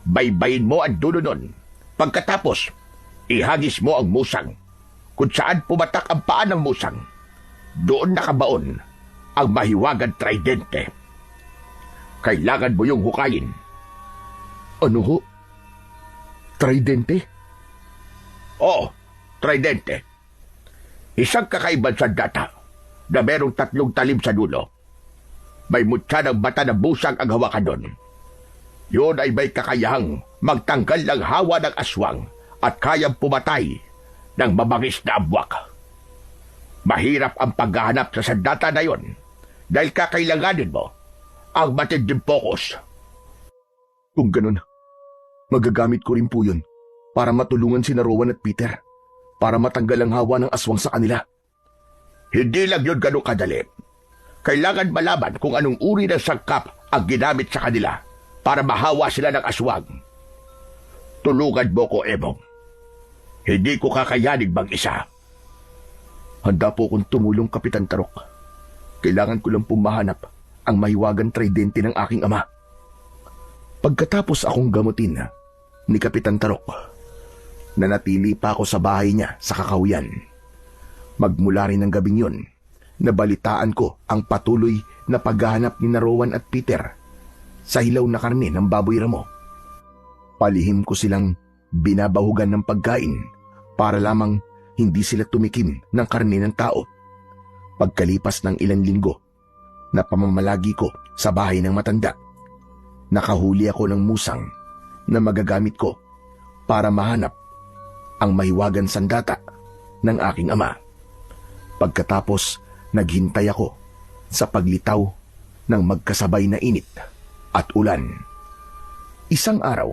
baybayin mo ang dulo nun. Pagkatapos, ihagis mo ang musang. Kung saan pumatak ang paa ng musang, doon nakabaon ang mahiwagang tridente. Kailangan mo yung hukayin. Ano ho? Tridente? Oo, tridente. Isang kakaibang sandata na merong 3 talim sa dulo. May mutya ng mata na busang ang hawakan doon. Yun ay may kakayahang magtanggal ng hawa ng aswang at kayang pumatay ng mabangis na abwak. Mahirap ang paghahanap sa sandata na yon dahil kakailanganin mo ang matinding focus. Kung ganun, magagamit ko rin po yun para matulungan sina Rowan at Peter para matanggal ang hawa ng aswang sa kanila. Hindi lang yun ganun kadali. Kailangan malaman kung anong uri ng sangkap ang ginamit sa kanila para mahawa sila ng aswang. Tulungan mo ko, Ebong. Hindi ko kakayanin mag-isa. Handa po akong tumulong, Kapitan Tarok. Kailangan ko lang pumahanap ang mahiwagang tridente ng aking ama. Pagkatapos akong gamutin ni Kapitan Tarok, nanatili pa ako sa bahay niya sa Kakahuyan. Magmula rin ng gabing yun, nabalitaan ko ang patuloy na paghahanap ni Rowan at Peter sa hilaw na karne ng baboy ramo. Palihim ko silang binabahugan ng pagkain para lamang hindi sila tumikim ng karne ng tao. Pagkalipas ng ilang linggo na pamamalagi ko sa bahay ng matanda, nakahuli ako ng musang na magagamit ko para mahanap ang mahiwagang sandata ng aking ama. Pagkatapos, naghintay ako sa paglitaw ng magkasabay na init at ulan. Isang araw,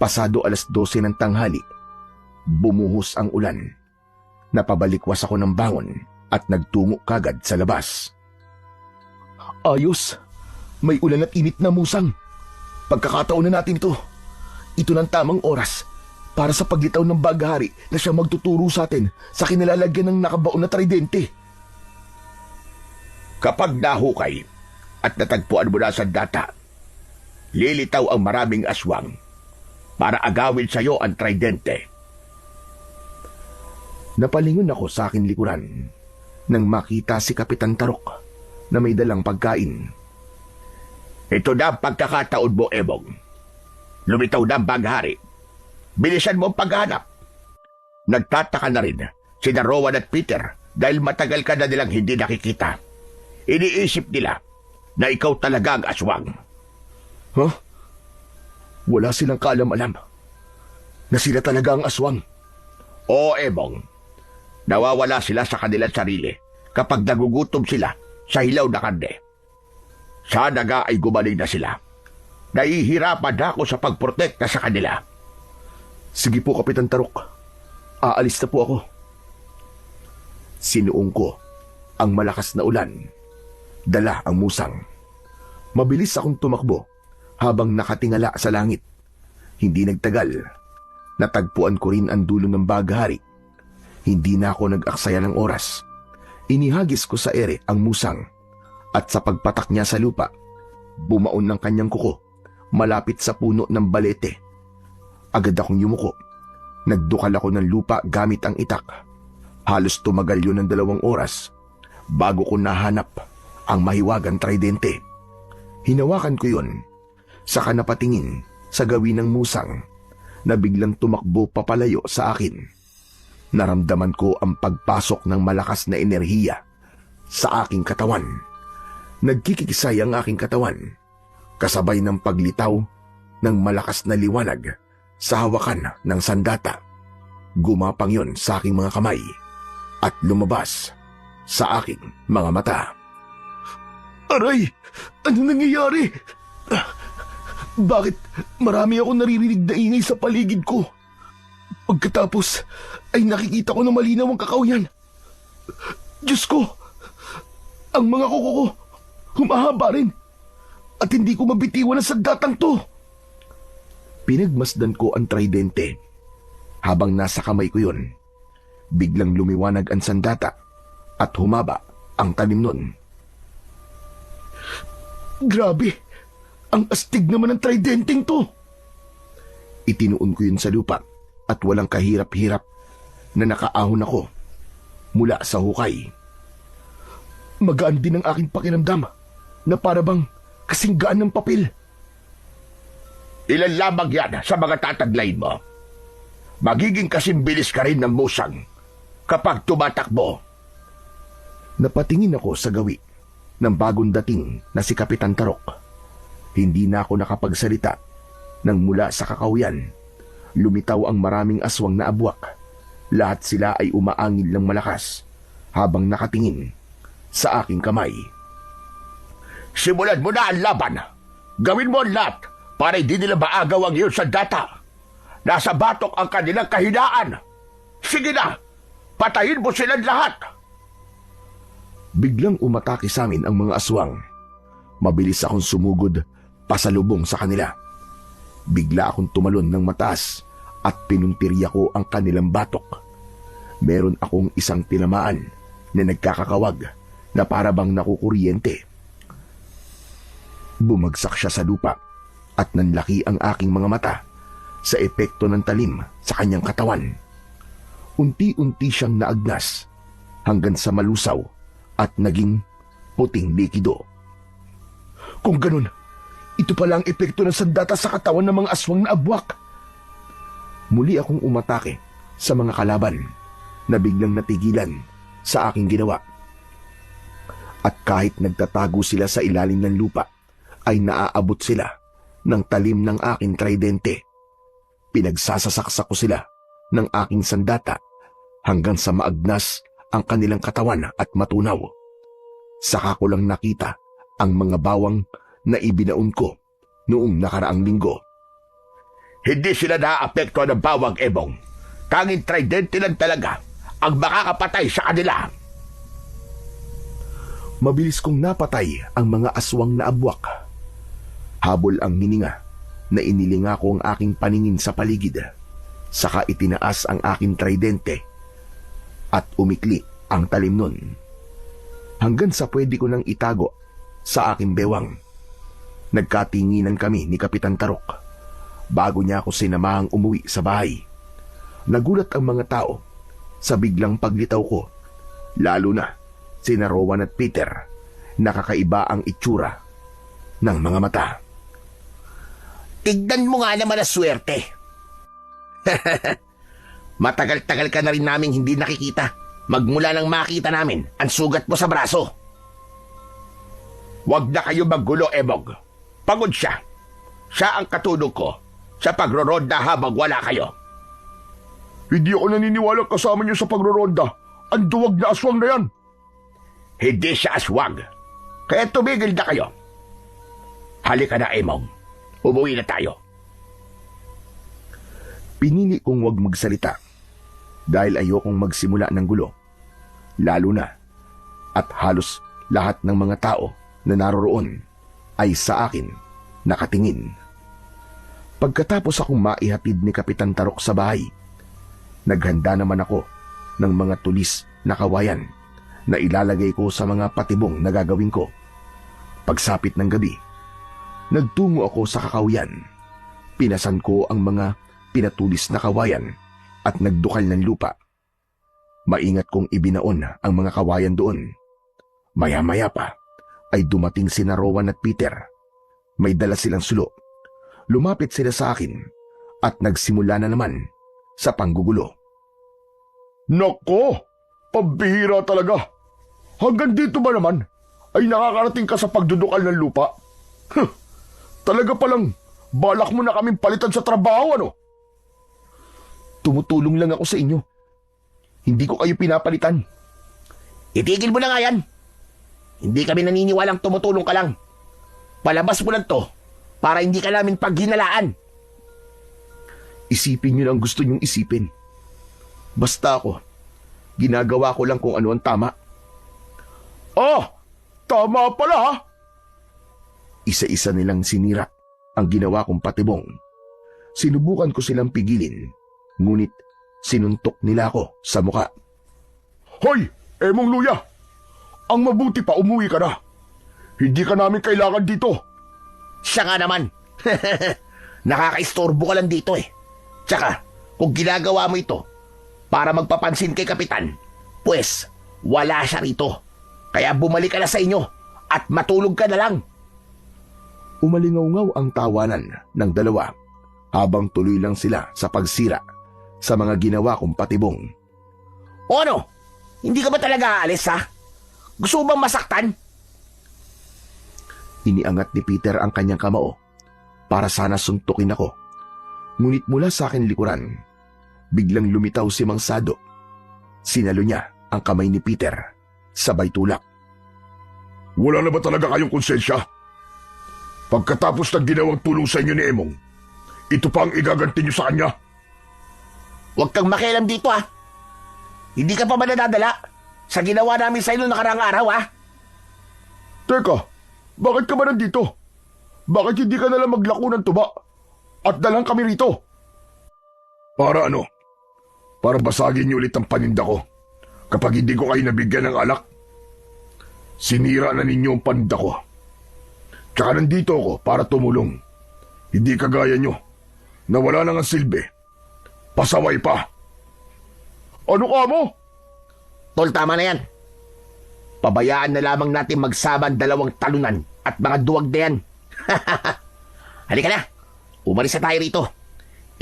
pasado 12:00 ng tanghali, bumuhos ang ulan. Napabalikwas ako ng bangon at nagtungo kagad sa labas. Ayos! May ulan at init na musang. Pagkakataon na natin ito. Ito ng tamang oras para sa paglitaw ng baghari na siya magtuturo sa atin sa kinilalagyan ng nakabaon na tridente. Kapag nahukay at natagpuan mo na sa data, lilitaw ang maraming aswang para agawin sa iyo ang tridente. Napalingon ako sa aking likuran nang makita si Kapitan Tarok na may dalang pagkain. Ito na ang pagkakataon mo, Ebong. Lumitaw na ang baghari. Bilisan mo ang paghanap. Nagtataka na rin sina Rowan at Peter dahil matagal ka na nilang hindi nakikita. Iniisip nila na ikaw talaga ang aswang. Huh? Wala silang kaalam-alam na sila talaga ang aswang. Oo, Ebong. Nawawala sila sa kanilang sarili kapag nagugutom sila sa hilaw na karne. Sana nga ay gumaling na sila. Nahihirapan na ako sa pagprotekta sa kanila. Sige po, Kapitan Tarok. Aalis na po ako. Sinuong ko ang malakas na ulan. Dala ang musang. Mabilis akong tumakbo habang nakatingala sa langit. Hindi nagtagal. Natagpuan ko rin ang dulo ng baghari. Hindi na ako nag-aksaya ng oras. Inihagis ko sa ere ang musang at sa pagpatak niya sa lupa, bumaon ng kanyang kuko malapit sa puno ng balete. Agad akong yumuko. Nagdukal ako ng lupa gamit ang itak. Halos tumagal yun ng 2 oras bago ko nahanap ang mahiwagang tridente. Hinawakan ko yun, saka napatingin sa gawin ng musang na biglang tumakbo papalayo sa akin. Naramdaman ko ang pagpasok ng malakas na enerhiya sa aking katawan. Nagkikisay ang aking katawan, kasabay ng paglitaw ng malakas na liwanag sa hawakan ng sandata. Gumapang yon sa aking mga kamay at lumabas sa aking mga mata. Aray! Ano nangyayari? Bakit marami ako naririnig na ingay sa paligid ko? Pagkatapos ay nakikita ko na malinaw ang kakawyan. Diyos ko! Ang mga kuko ko humahaba rin at hindi ko mabitiwan ang sandatang to. Pinagmasdan ko ang tridente. Habang nasa kamay ko yun, biglang lumiwanag ang sandata at humaba ang talim nun. Grabe! Ang astig naman ng tridenteng to! Itinuon ko yun sa lupa at walang kahirap-hirap na nakaahon ako mula sa hukay. Magaan din ang aking pakiramdam na parabang kasing gaan ng papel. Ilan lamang yan sa mga tataglayin mo. Magiging kasing bilis ka rin ng musang kapag tumatakbo. Napatingin ako sa gawi ng bagong dating na si Kapitan Tarok. Hindi na ako nakapagsalita nang mula sa kakawyan lumitaw ang maraming aswang na abwak. Lahat sila ay umaangil ng malakas habang nakatingin sa aking kamay. Simulan mo na ang laban. Gawin mo ang lahat para hindi nila maagaw ang iyong sandata. Nasa batok ang kanilang kahinaan. Sige na, patayin mo silang lahat. Biglang umatake sa amin ang mga aswang. Mabilis akong sumugod pasalubong sa kanila. Bigla akong tumalon ng mataas at pinuntirya ko ang kanilang batok. Meron akong isang tinamaan na nagkakakawag na parabang nakukuryente. Bumagsak siya sa lupa at nanlaki ang aking mga mata sa epekto ng talim sa kanyang katawan. Unti-unti siyang naagnas hanggang sa malusaw at naging puting likido. Kung ganun, ito pala ang epekto ng sandata sa katawan ng mga aswang na abwak. Muli akong umatake sa mga kalaban na biglang natigilan sa aking ginawa. At kahit nagtatago sila sa ilalim ng lupa, ay naaabot sila ng talim ng aking tridente. Pinagsasasaksak ko sila ng aking sandata hanggang sa maagnas ang kanilang katawan at matunaw. Saka ko lang nakita ang mga bawang na ibinaon ko noong nakaraang linggo. Hindi sila naaapekto ng bawang, Ebong. Tanging tridente lang talaga ang makakapatay sa kanila. Mabilis kong napatay ang mga aswang na abwak. Habol ang hininga na inilinga ko ang aking paningin sa paligid. Saka itinaas ang aking tridente at umikli ang talim nun. Hanggang sa pwede ko nang itago sa aking bewang. Nagkatinginan kami ni Kapitan Tarok bago niya ako sinamahang umuwi sa bahay. Nagulat ang mga tao sa biglang paglitaw ko, lalo na sina Rowan at Peter. Nakakaiba ang itsura ng mga mata. Tignan mo nga naman na swerte. Matagal-tagal ka na rin naming hindi nakikita. Magmula nang makita namin ang sugat mo sa braso. Huwag na kayo maggulo, Ebog. Pagod siya. Siya ang katulog ko sa pagroronda habang wala kayo. Hindi ako naniniwala kasama niyo sa pagroronda. Ang duwag na aswang na yan. Hindi siya aswang. Kaya tumigil na kayo. Halika na, Emong. Umuwi na tayo. Pinili kong huwag magsalita dahil ayokong magsimula ng gulo. Lalo na at halos lahat ng mga tao na naroroon ay sa akin nakatingin. Pagkatapos akong maihatid ni Kapitan Tarok sa bahay, naghanda naman ako ng mga tulis na kawayan na ilalagay ko sa mga patibong na gagawin ko. Pagsapit ng gabi, nagtungo ako sa kakawayan. Pinasan ko ang mga pinatulis na kawayan at nagdukal ng lupa. Maingat kong ibinaon ang mga kawayan doon. Maya-maya pa ay dumating sina Rowan at Peter. May dala silang sulo. Lumapit sila sa akin at nagsimula na naman sa panggugulo. Nako, pambihira talaga. Hanggang dito ba naman ay nakakarating ka sa pagdudukal ng lupa? Talaga palang balak mo na kaming palitan sa trabaho, ano? Tumutulong lang ako sa inyo. Hindi ko kayo pinapalitan. Itigil mo na nga yan. Hindi kami naniniwalang tumutulong ka lang. Palabas mo lang to para hindi ka namin paghinalaan. Isipin nyo ang gusto nyong isipin. Basta ako, ginagawa ko lang kung ano ang tama. Ah, tama pala ha. Isa-isa nilang sinira ang ginawa kong patibong. Sinubukan ko silang pigilin, ngunit sinuntok nila ako sa muka. Hoy, Emong Luya! Ang mabuti pa umuwi ka na. Hindi ka namin kailangan dito. Siya nga naman. Nakakaistorbo ka lang dito eh. Tsaka, kung ginagawa mo ito para magpapansin kay Kapitan, pues wala siya rito. Kaya bumalik ka na sa inyo at matulog ka na lang. Umalingaw-ngaw ang tawanan ng dalawa habang tuloy lang sila sa pagsira sa mga ginawa kong patibong. O ano? Hindi ka ba talaga aalis ha? Gusto mo bang masaktan? Iniangat ni Peter ang kanyang kamao para sana suntukin ako. Ngunit mula sa akin likuran, biglang lumitaw si Mang Sado. Sinalo niya ang kamay ni Peter, sabay tulak. Wala na ba talaga kayong konsensya? Pagkatapos ng ginawang tulong sa inyo ni Emong, ito pa ang igaganti niyo sa kanya? Huwag kang makialam dito ha. Hindi ka pa ba nadadala sa ginawa namin sa inyo nakaraang araw ha? Teka, bakit ka ba nandito? Bakit hindi ka nalang maglako ng tuba at dalang kami rito? Para ano? Para basagin niyo ulit ang paninda ko kapag hindi ko kayo nabigyan ng alak? Sinira na ninyo ang paninda ko. Tsaka nandito ako para tumulong. Hindi kagaya nyo na wala nang ang silbi. Pasaway pa. Ano ka mo? Tol, tama na yan. Pabayaan na lamang natin magsama ang dalawang talunan at mga duwag na yan. Halika na. Umalis na tayo rito.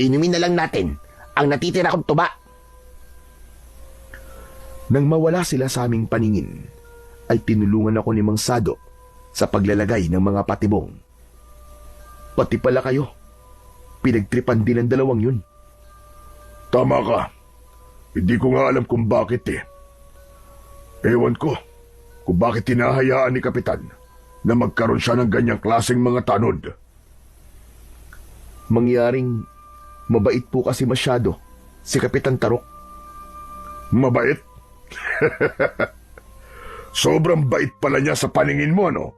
Inumin na lang natin ang natitira kong tuba. Nang mawala sila sa aming paningin, ay tinulungan ako ni Mang Sado sa paglalagay ng mga patibong. Pati pala kayo, pinagtripan din ang dalawang yun. Tama ka. Hindi ko nga alam kung bakit eh. Ewan ko kung bakit tinahayaan ni Kapitan na magkaroon siya ng ganyang klaseng mga tanod. Mangyaring mabait po kasi masyado si Kapitan Tarok. Mabait? Sobrang bait pala niya sa paningin mo, ano?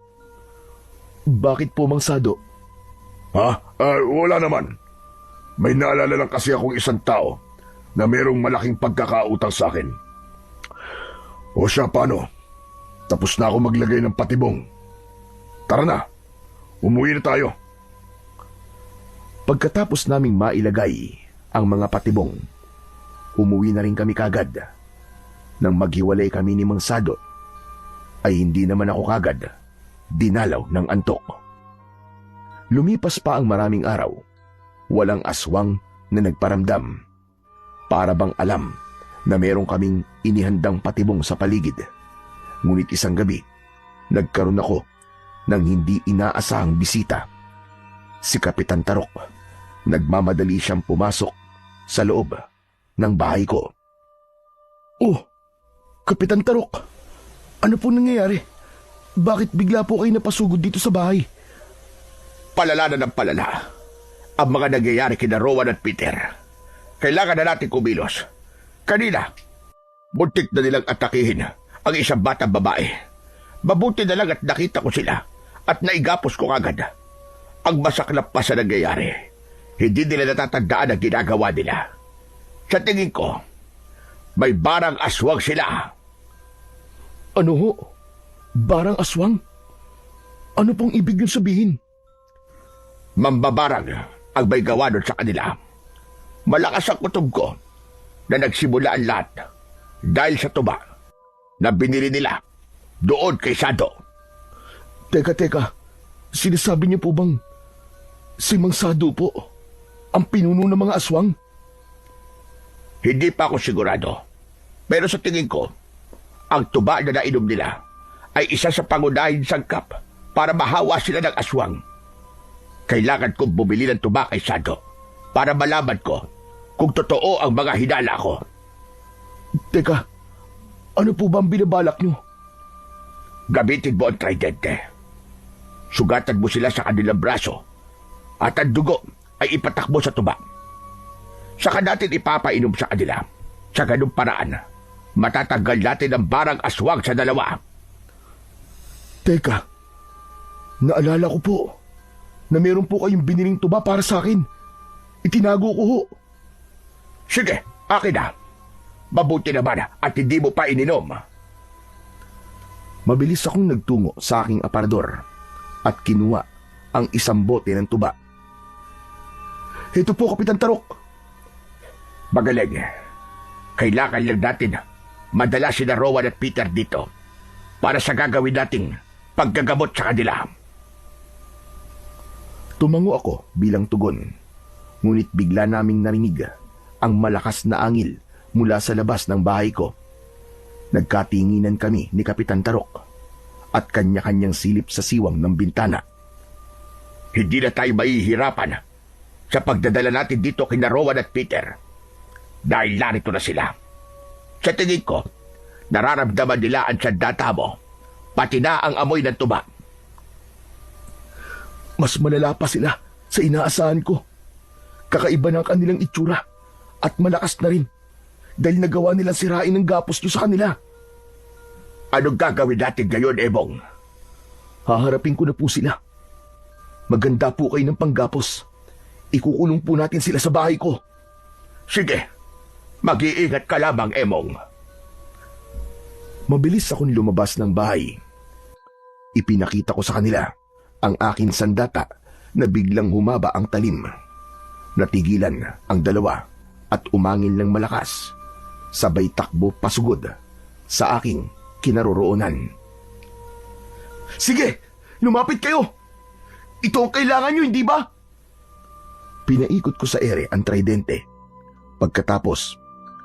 Bakit po, Mang Sado? Ha? Wala naman. May naalala lang kasi akong isang tao na merong malaking pagkakautang sa akin. O siya, paano? Tapos na ako maglagay ng patibong. Tara na, umuwi na tayo. Pagkatapos naming mailagay ang mga patibong, umuwi na rin kami kagad. Nang maghiwalay kami ni Mang Sado, ay hindi naman ako kagad dinalaw ng antok. Lumipas pa ang maraming araw, walang aswang na nagparamdam. Para bang alam na meron kaming inihandang patibong sa paligid. Ngunit isang gabi, nagkaroon ako ng hindi inaasahang bisita. Si Kapitan Tarok. Nagmamadali siyang pumasok sa loob ng bahay ko. Oh, Kapitan Tarok, ano po nangyayari? Bakit bigla po kayo napasugod dito sa bahay? Palala na ng palala ang mga nangyayari kina Rowan at Peter. Kailangan na natin kumilos. Kanina, buntik na nilang atakihin ang isang batang babae. Mabuti na lang at nakita ko sila at naigapos ko agad. Ang masaklap pa sa nangyayari, hindi nila natatandaan ang ginagawa nila. Sa tingin ko, may barang aswang sila. Ano ho? Barang aswang? Ano pong ibig niyong sabihin? Mambabarang ang may gawa doon sa kanila. Malakas ang kutob ko na nagsimula ang lahat dahil sa tuba na binili nila doon kay Sado. Teka. Sinasabi niyo po bang si Mang Sado po ang pinuno ng mga aswang? Hindi pa ako sigurado. Pero sa tingin ko, ang tuba na nainom nila ay isa sa pangunahing sangkap para mahawa sila ng aswang. Kailangan kong bumili ng tuba kay Sado para malaman ko kung totoo ang mga hinala ko. Teka, ano po ba ang binabalak niyo? Gamitin mo ang tridente. Sugatan mo sila sa kanilang braso at ang dugo ay ipatakbo sa tuba. Saka natin ipapainom sa kanila. Sa ganung paraan, matatanggal natin ang barang aswang sa dalawa. Teka, naalala ko po na meron po kayong biniling tuba para sa akin. Itinago ko ho. Sige, akin na. Mabuti naman at hindi mo pa ininom. Mabilis akong nagtungo sa aking aparador at kinuha ang isang bote ng tuba. Ito po, Kapitan Tarok. Magaling. Kailangan lang natin madala sina Rowan at Peter dito para sa gagawin nating paggagamot sa kanila. Tumango ako bilang tugon. Ngunit bigla naming narinig ang malakas na angil mula sa labas ng bahay ko. Nagkatinginan kami ni Kapitan Tarok at kanya-kanyang silip sa siwang ng bintana. Hindi na tayo mahihirapan sa pagdadala natin dito kina Rowan at Peter dahil narito na sila. Sa tingin ko, nararamdaman nila ang sandata mo, pati na ang amoy ng tuba. Mas malala pa sila sa inaasahan ko. Kakaiba ng kanilang itsura at malakas na rin dahil nagawa nilang sirain ng gapos nyo sa kanila. Anong gagawin natin ngayon, Ebong? Haharapin ko na po sila. Maganda po kayo ng panggapos. Ikukulong po natin sila sa bahay ko. Sige, mag-iingat ka lamang, Emong. Mabilis akong lumabas ng bahay. Ipinakita ko sa kanila ang aking sandata na biglang humaba ang talim. Natigilan ang dalawa at umangin ng malakas. Sabay takbo pasugod sa aking kinaroroonan. Sige, lumapit kayo! Ito ang kailangan nyo, hindi ba? Pinaikot ko sa ere ang tridente. Pagkatapos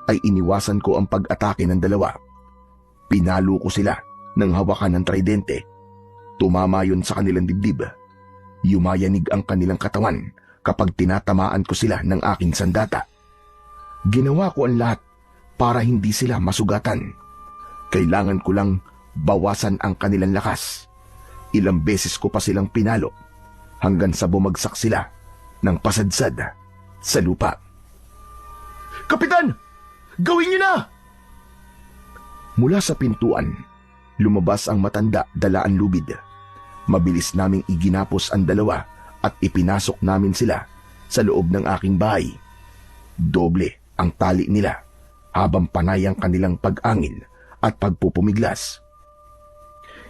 ay iniwasan ko ang pag-atake ng dalawa. Pinalo ko sila ng hawakan ng tridente. Tumama yun sa kanilang dibdib. Yumayanig ang kanilang katawan kapag tinatamaan ko sila ng aking sandata. Ginawa ko ang lahat para hindi sila masugatan. Kailangan ko lang bawasan ang kanilang lakas. Ilang beses ko pa silang pinalo hanggang sa bumagsak sila ng pasadsad sa lupa. Kapitan! Gawin niyo na! Mula sa pintuan, lumabas ang matanda dalaan lubid. Mabilis naming iginapos ang dalawa at ipinasok namin sila sa loob ng aking bahay. Doble ang tali nila habang panay ang kanilang pag-angil at pagpupumiglas.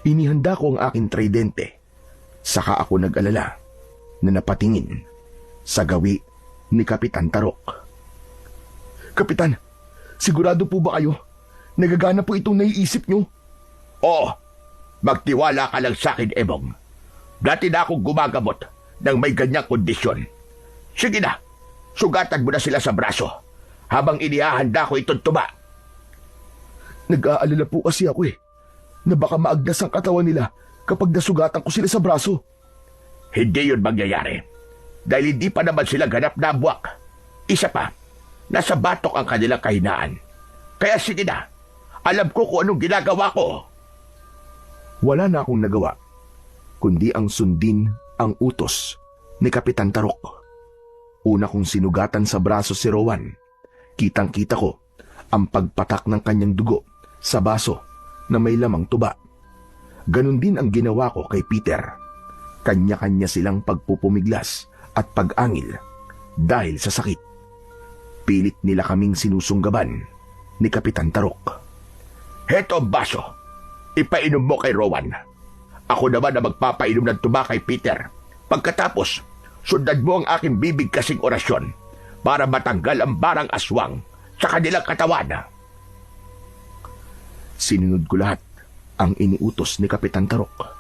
Inihanda ko ang aking tridente. Saka ako nag-alala na napatingin sa gawi ni Kapitan Tarok. Kapitan, sigurado po ba kayo? Nagagana po itong naiisip nyo? Oo, magtiwala ka lang sa akin, Emong. Dati na akong gumagamot ng may ganyang kondisyon. Sige na, sugatan mo na sila sa braso habang inihahanda ko itong tuba. Nag-aalala po kasi ako na baka maagdas ang katawan nila kapag nasugatan ko sila sa braso. Hindi yun mangyayari dahil hindi pa naman sila ganap na buwak. Isa pa, nasa batok ang kanilang kahinaan. Kaya sige na, alam ko kung anong ginagawa ko. Wala na akong nagawa, kundi ang sundin ang utos ni Kapitan Tarok. Una kong sinugatan sa braso si Rowan. Kitang-kita ko ang pagpatak ng kanyang dugo sa baso na may lamang tuba. Ganon din ang ginawa ko kay Peter. Kanya-kanya silang pagpupumiglas at pag-angil dahil sa sakit. Pilit nila kaming sinusunggaban ni Kapitan Tarok. Heto ang baso. Ipainom mo kay Rowan. Ako naman na magpapainom ng tuba kay Peter. Pagkatapos, sundan mo ang aking bibig kasing orasyon para matanggal ang barang aswang sa kanilang katawan. Sinunod ko lahat ang iniutos ni Kapitan Tarok.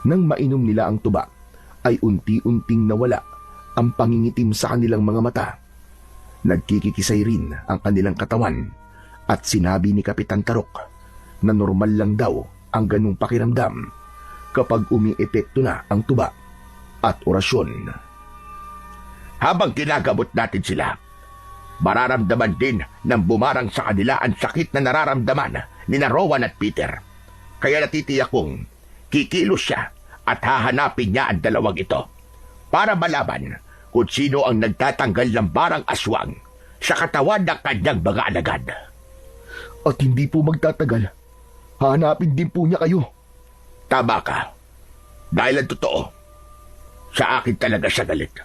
Nang mainom nila ang tuba, ay unti-unting nawala ang pangingitim sa kanilang mga mata. Nagkikikisay rin ang kanilang katawan at sinabi ni Kapitan Tarok na normal lang daw ang ganung pakiramdam kapag umi-epekto na ang tuba at orasyon. Habang ginagamot natin sila, mararamdaman din ng bumarang sa kanila ang sakit na nararamdaman ni Rowan at Peter. Kaya natitiyak kong kikilos siya at hahanapin niya ang dalawang ito para malaman kung sino ang nagtatanggal ng barang aswang sa katawan ng kanyang mga alagad. At hindi po magtatagal, hahanapin din po niya kayo. Tama ka. Dahil ang totoo, sa akin talaga siya galit.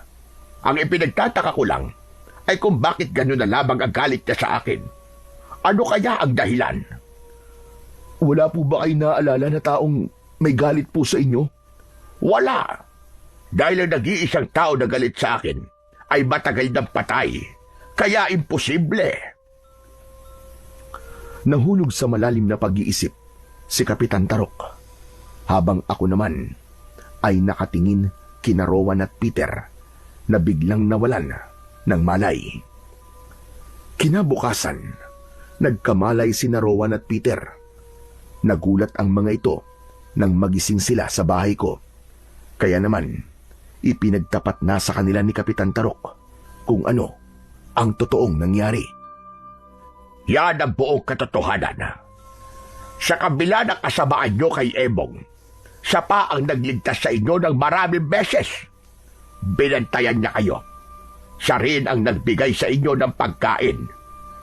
Ang ipinagtataka ko lang ay kung bakit gano'n na labang ang galit niya sa akin. Ano kaya ang dahilan? Wala po ba kayo naaalala na taong may galit po sa inyo? Wala. Dahil ang nag-iisang tao na galit sa akin ay matagal ng patay. Kaya imposible. Nahulog sa malalim na pag-iisip si Kapitan Tarok, habang ako naman ay nakatingin kina Rowan at Peter na biglang nawalan ng malay. Kinabukasan, nagkamalay sina Rowan at Peter. Nagulat ang mga ito nang magising sila sa bahay ko. Kaya naman, ipinagtapat na sa kanila ni Kapitan Tarok kung ano ang totoong nangyari. Yan ang buong katotohanan. Sa kabila ng kasamaan nyo kay Emong, siya pa ang nagligtas sa inyo ng maraming beses. Binantayan niya kayo. Siya rin ang nagbigay sa inyo ng pagkain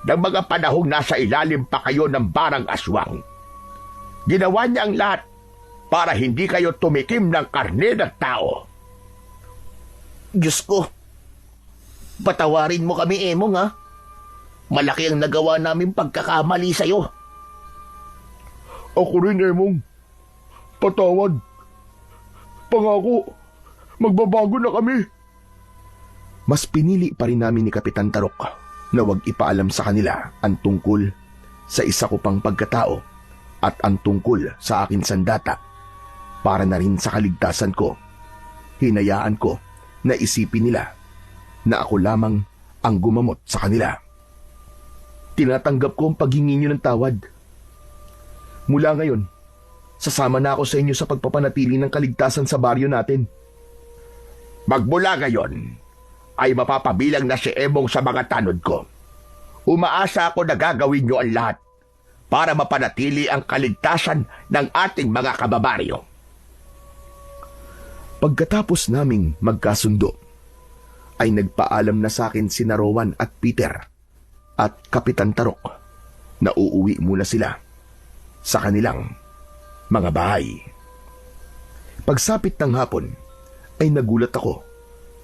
ng mga panahong nasa ilalim pa kayo ng barang aswang. Ginawa niya ang lahat para hindi kayo tumikim ng karne ng tao. Diyos ko, patawarin mo kami, Emong, ha? Malaki ang nagawa namin pagkakamali sa'yo. Ako rin, Emong. Patawad. Pangako, magbabago na kami. Mas pinili pa rin namin ni Kapitan Tarok na huwag ipaalam sa kanila ang tungkol sa isa ko pang pagkatao at ang tungkol sa akin sandata para na rin sa kaligtasan ko. Hinayaan ko na isipin nila na ako lamang ang gumamot sa kanila. Tinatanggap ko ang paghingi niyo ng tawad. Mula ngayon, sasama na ako sa inyo sa pagpapanatili ng kaligtasan sa baryo natin. Magmula ngayon, ay mapapabilang na si Emong sa mga tanod ko. Umaasa ako na gagawin niyo ang lahat para mapanatili ang kaligtasan ng ating mga kababaryo. Pagkatapos naming magkasundo, ay nagpaalam na sa akin sina Rowan at Peter at Kapitan Tarok na uuwi muna sila sa kanilang mga bahay. Pagsapit ng hapon, ay nagulat ako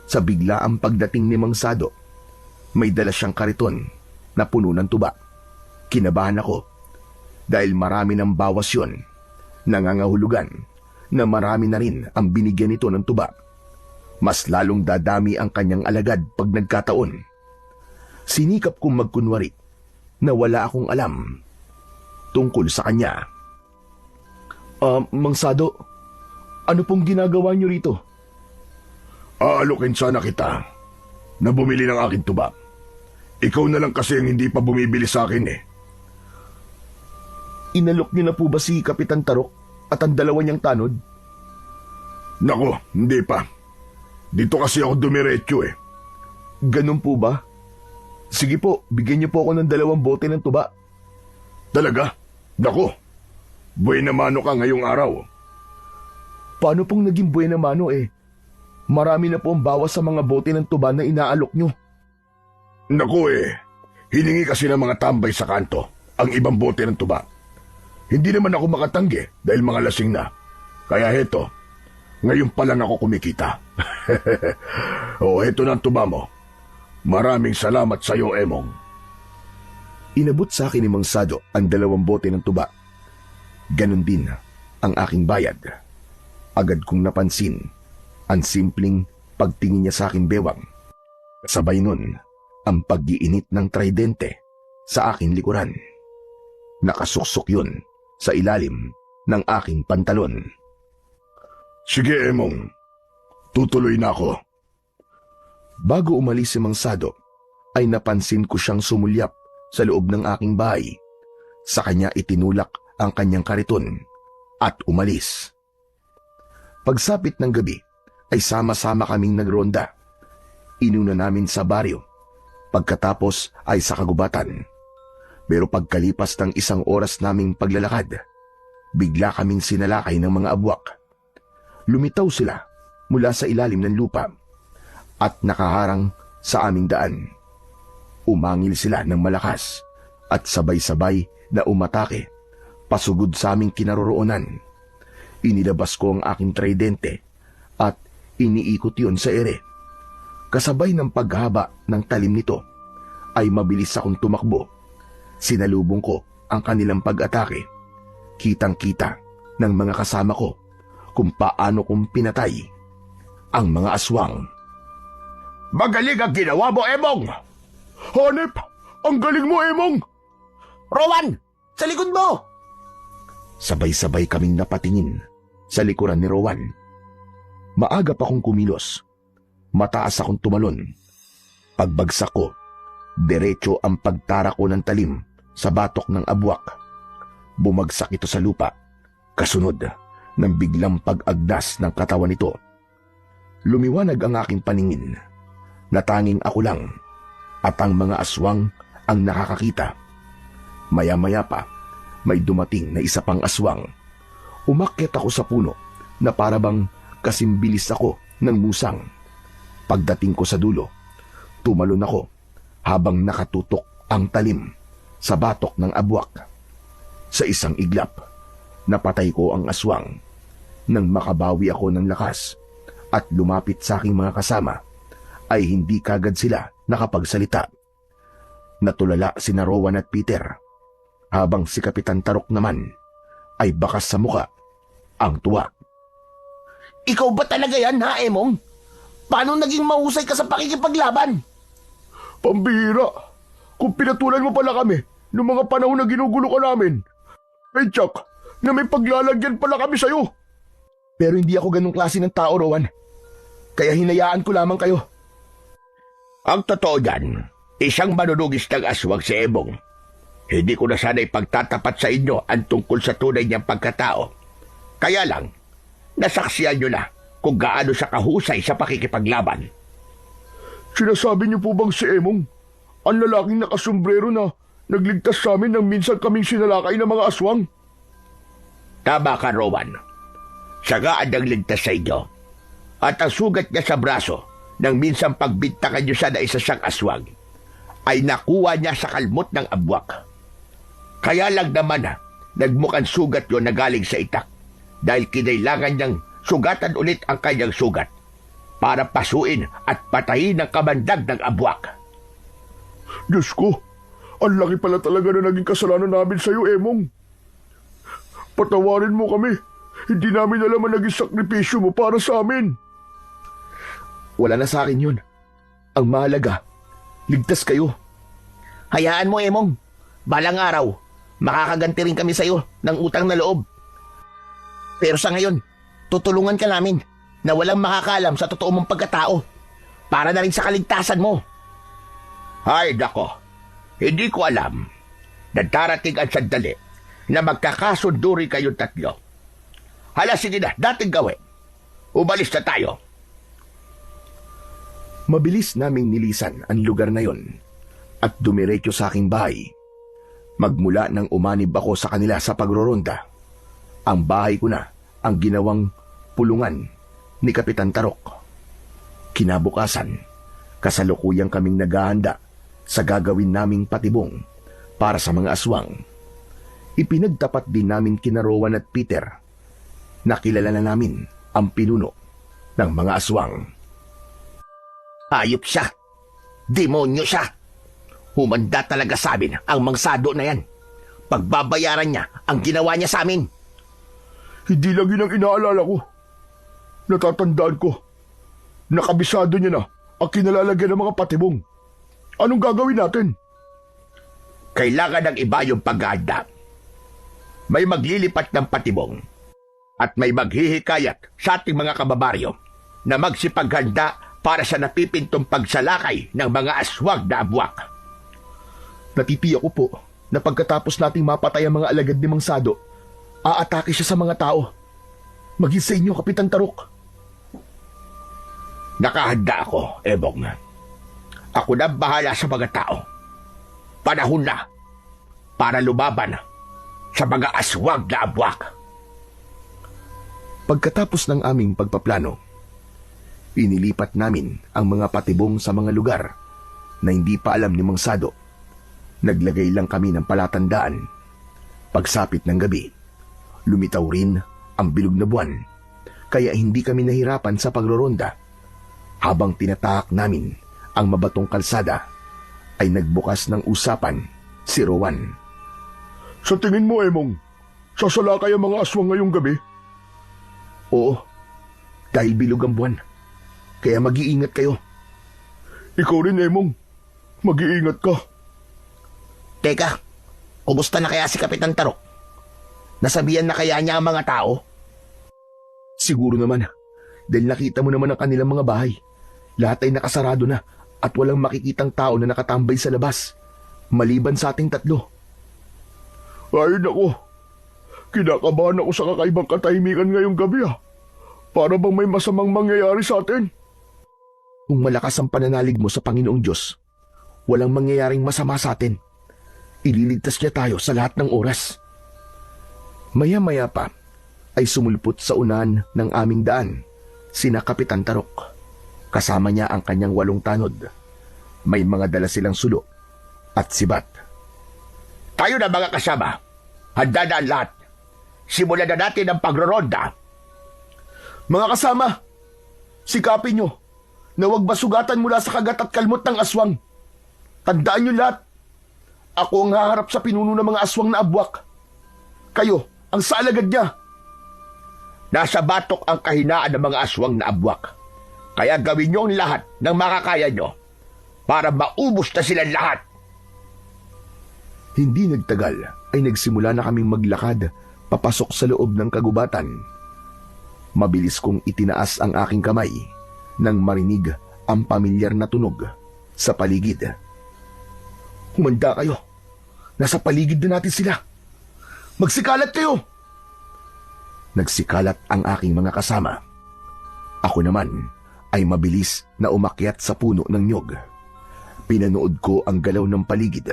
sa biglaang pagdating ni Mang Sado. May dala siyang kariton na puno ng tuba. Kinabahan ako dahil marami ng bawas yun. Nangangahulugan na marami na rin ang binigyan nito ng tuba. Mas lalong dadami ang kanyang alagad pag nagkataon. Sinikap kong magkunwari na wala akong alam tungkol sa kanya. Mang Sado, ano pong ginagawa niyo rito? Aalokin sana kita na bumili ng aking tuba. Ikaw na lang kasi ang hindi pa bumibili sa akin eh. Inalok niyo na po ba si Kapitan Tarok at ang dalawa niyang tanod? Nako, hindi pa. Dito kasi ako dumiretso eh. Ganun po ba? Sige po, bigyan niyo po ako ng 2 bote ng tuba. Talaga? Nako, buena mano ka ngayong araw. Paano pong naging buena mano eh? Marami na po ang bawas sa mga bote ng tuba na inaalok nyo. Naku hiningi kasi ng mga tambay sa kanto ang ibang bote ng tuba. Hindi naman ako makatanggi dahil mga lasing na. Kaya heto, ngayon pa lang ako kumikita. Heto na ang tuba mo. Maraming salamat sa iyo, Emong. Inabot sa akin ni Mang Sado ang 2 bote ng tuba. Ganon din ang aking bayad. Agad kong napansin ang simpleng pagtingin niya sa aking bewang. Kasabay nun ang pag-iinit ng tridente sa aking likuran. Nakasuksok yun sa ilalim ng aking pantalon. Sige, Emong. Tutuloy na ako. Bago umalis si Mang Sado, ay napansin ko siyang sumulyap sa loob ng aking bahay. Sa kanya itinulak ang kanyang kariton at umalis. Pagsapit ng gabi, ay sama-sama kaming nagronda. Inuna namin sa baryo. Pagkatapos ay sa kagubatan. Pero pagkalipas ng 1 oras naming paglalakad, bigla kaming sinalakay ng mga abwak. Lumitaw sila mula sa ilalim ng lupa at nakaharang sa aming daan. Umangil sila ng malakas at sabay-sabay na umatake pasugod sa aming kinaroroonan. Inilabas ko ang aking tridente at iniikot yon sa ere. Kasabay ng paghaba ng talim nito ay mabilis akong tumakbo. Sinalubong ko ang kanilang pag-atake. Kitang-kita ng mga kasama ko kung paano kong pinatay ang mga aswang. Magaling ang ginawa mo, Emong! Hanep! Ang galing mo, Emong! Rowan! Sa likod mo! Sabay-sabay kaming napatingin sa likuran ni Rowan. Maaga pa akong kumilos. Mataas akong tumalon. Pagbagsak ko, diretso ang pagtara ko ng talim sa batok ng abwak. Bumagsak ito sa lupa. Kasunod ng biglang pag-agdas ng katawan nito. Lumiwanag ang aking paningin na tanging ako lang at ang mga aswang ang nakakakita. Maya-maya pa, may dumating na isa pang aswang. Umakyat ako sa puno na parabang kasimbilis ako ng musang. Pagdating ko sa dulo, tumalon ako habang nakatutok ang talim sa batok ng abwak. Sa isang iglap, napatay ko ang aswang. Nang makabawi ako ng lakas at lumapit sa aking mga kasama, ay hindi kagad sila nakapagsalita. Natulala sina Rowan at Peter, habang si Kapitan Tarok naman ay bakas sa muka ang tuwa. Ikaw ba talaga yan, ha, Emong? Paano naging mahusay ka sa pakikipaglaban? Pambihira! Kung pinatulan mo pala kami noong mga panahon na ginugulo ka namin. Hey, Chuck, na may paglalagyan pala kami sa'yo. Pero hindi ako ganong klase ng tao, Rowan. Kaya hinayaan ko lamang kayo. Ang totoo dyan, isang manunugis ng aswang si Emong. Hindi ko na sana ipagtatapat sa inyo ang tungkol sa tunay niyang pagkatao. Kaya lang, nasaksiyan nyo na kung gaano siya kahusay sa pakikipaglaban. Sinasabi niyo po bang si Emong, ang lalaking nakasombrero na nagligtas sa amin nang minsan kaming sinalakay ng mga aswang? Tama ka, Rowan. Siya nga ang nagligtas sa inyo. At ang sugat niya sa braso nang minsan pagbintakan niyo siya na isa siyang aswang ay nakuha niya sa kalmot ng abwak. Kaya lang naman nagmukhang sugat yon na galing sa itak dahil kinailangan niyang sugatan ulit ang kanyang sugat para pasuin at patayin ang kamandag ng abwak. Diyos ko, ang laki pala talaga na naging kasalanan namin sa'yo, Emong. Patawarin mo kami. Hindi namin alam ang naging sakripisyo mo para sa amin. Wala na sa akin yun. Ang mahalaga, ligtas kayo. Hayaan mo, Emong. Balang araw, makakaganti rin kami sa'yo ng utang na loob. Pero sa ngayon, tutulungan ka namin na walang makakalam sa totoo mong pagkatao para na rin sa kaligtasan mo. Ay, nako. Hindi ko alam na darating ang sandali na magkakasundo rin kayong tatlo. Hala, sige na, dating gawin. Umalis na tayo. Mabilis naming nilisan ang lugar na yon at dumiretso sa aking bahay. Magmula nang umanib ako sa kanila sa pagroronda, ang bahay ko na ang ginawang pulungan ni Kapitan Tarok. Kinabukasan, kasalukuyang kaming naghahanda sa gagawin naming patibong para sa mga aswang. Ipinagtapat din namin kina Rowan at Peter. Nakilala na namin ang pinuno ng mga aswang. Hayop siya. Demonyo siya. Humanda talaga sa amin ang mangsado na yan. Pagbabayaran niya ang ginawa niya sa amin. Hindi lang yun ang inaalala ko. Natatandaan ko. Nakabisado niya na ang kinalalagyan ng mga patibong. Anong gagawin natin? Kailangan ng iba yung paghahanda. May maglilipat ng patibong at may maghihikayat sa ating mga kababaryo na magsipaghanda para sa napipintong pagsalakay ng mga aswag na abwak. Natitiyak ko po na pagkatapos nating mapatay ang mga alagad ni Mang Sado, aatake siya sa mga tao. Maging sa inyo, Kapitan Tarok. Nakahanda ako, Ebong. Ako na bahala sa mga tao. Panahon na para lumaban sa mga aswag na abwak. Pagkatapos ng aming pagpaplano, inilipat namin ang mga patibong sa mga lugar na hindi pa alam ni Mang Sado. Naglagay lang kami ng palatandaan. Pagsapit ng gabi, lumitaw rin ang bilog na buwan, kaya hindi kami nahirapan sa pagroronda. Habang tinatahak namin ang mabatong kalsada, ay nagbukas ng usapan si Rowan. Sa tingin mo, Emong, sasalakay ang mga aswang ngayong gabi? Oo, dahil bilog ang buwan. Kaya mag-iingat kayo. Ikaw rin, Emong. Mag-iingat ka. Teka, kumusta na kaya si Kapitan Tarok? Nasabihan na kaya niya ang mga tao? Siguro naman, dahil nakita mo naman ang kanilang mga bahay. Lahat ay nakasarado na at walang makikitang tao na nakatambay sa labas, maliban sa ating tatlo. Ay, nako. Kinakabahan ako sa kakaibang katahimikan ngayong gabi, ah. Para bang may masamang mangyayari sa atin? Kung malakas ang pananalig mo sa Panginoong Diyos, walang mangyayaring masama sa atin. Ililigtas niya tayo sa lahat ng oras. Maya-maya pa ay sumulpot sa unahan ng aming daan sina Kapitan Tarok. Kasama niya ang kanyang 8 tanod. May mga dala silang sulo at sibat. Tayo na mga kasama. Handa na ang lahat. Simulan na natin ang pagroronda. Mga kasama, sikapin niyo na huwag basugatan mula sa kagat at kalmot ng aswang. Tandaan niyo lahat. Ako ang haharap sa pinuno ng mga aswang na abwak. Kayo ang saalagad niya. Nasa batok ang kahinaan ng mga aswang na abwak. Kaya gawin niyo ang lahat ng makakaya niyo para maubos na silang lahat. Hindi nagtagal ay nagsimula na kaming maglakad papasok sa loob ng kagubatan. Mabilis kong itinaas ang aking kamay nang marinig ang pamilyar na tunog sa paligid. Humanda kayo. Nasa paligid na natin sila. Magsikalat kayo! Nagsikalat ang aking mga kasama. Ako naman ay mabilis na umakyat sa puno ng nyog. Pinanood ko ang galaw ng paligid.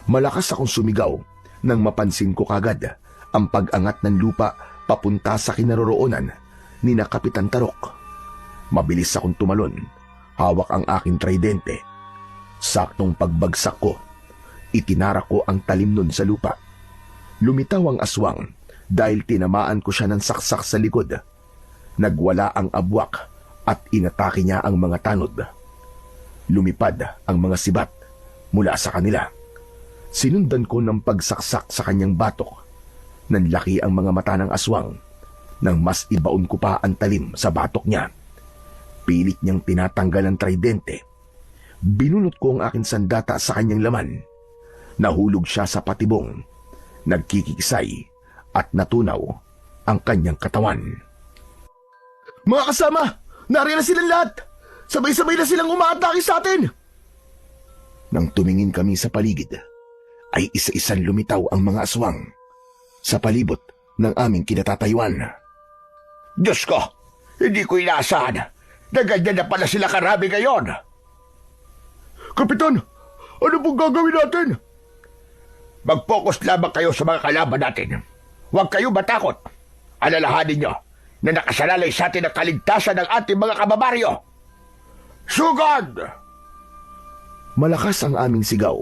Malakas akong sumigaw nang mapansin ko kagad ang pag-angat ng lupa papunta sa kinaroroonan ni na Kapitan Tarok. Mabilis akong tumalon. Hawak ang aking tridente. Saktong pagbagsak ko, itinara ko ang talim nun sa lupa. Lumitaw ang aswang dahil tinamaan ko siya ng saksak sa likod. Nagwala ang abwak at inatake niya ang mga tanod. Lumipad ang mga sibat mula sa kanila. Sinundan ko ng pagsaksak sa kanyang batok. Nanlaki ang mga mata ng aswang nang mas ibaon ko pa ang talim sa batok niya. Pilit niyang tinatanggal ang tridente. Binunot ko ang aking sandata sa kanyang laman. Nahulog siya sa patibong. Nagkikisay at natunaw ang kanyang katawan. Mga kasama! Nariyan na silang lahat! Sabay-sabay na silang umaatake sa atin! Nang tumingin kami sa paligid, ay isa-isang lumitaw ang mga aswang sa palibot ng aming kinatatayuan. Diyos ko! Hindi ko inaasahan na ganyan na pala sila karami ngayon. Kapitan, ano pong gagawin natin? Mag-focus lamang kayo sa mga kalaban natin. Huwag kayo matakot. Alalahanin nyo na nakasalalay sa atin ang kaligtasan ng ating mga kababaryo. Sugod! Malakas ang aming sigaw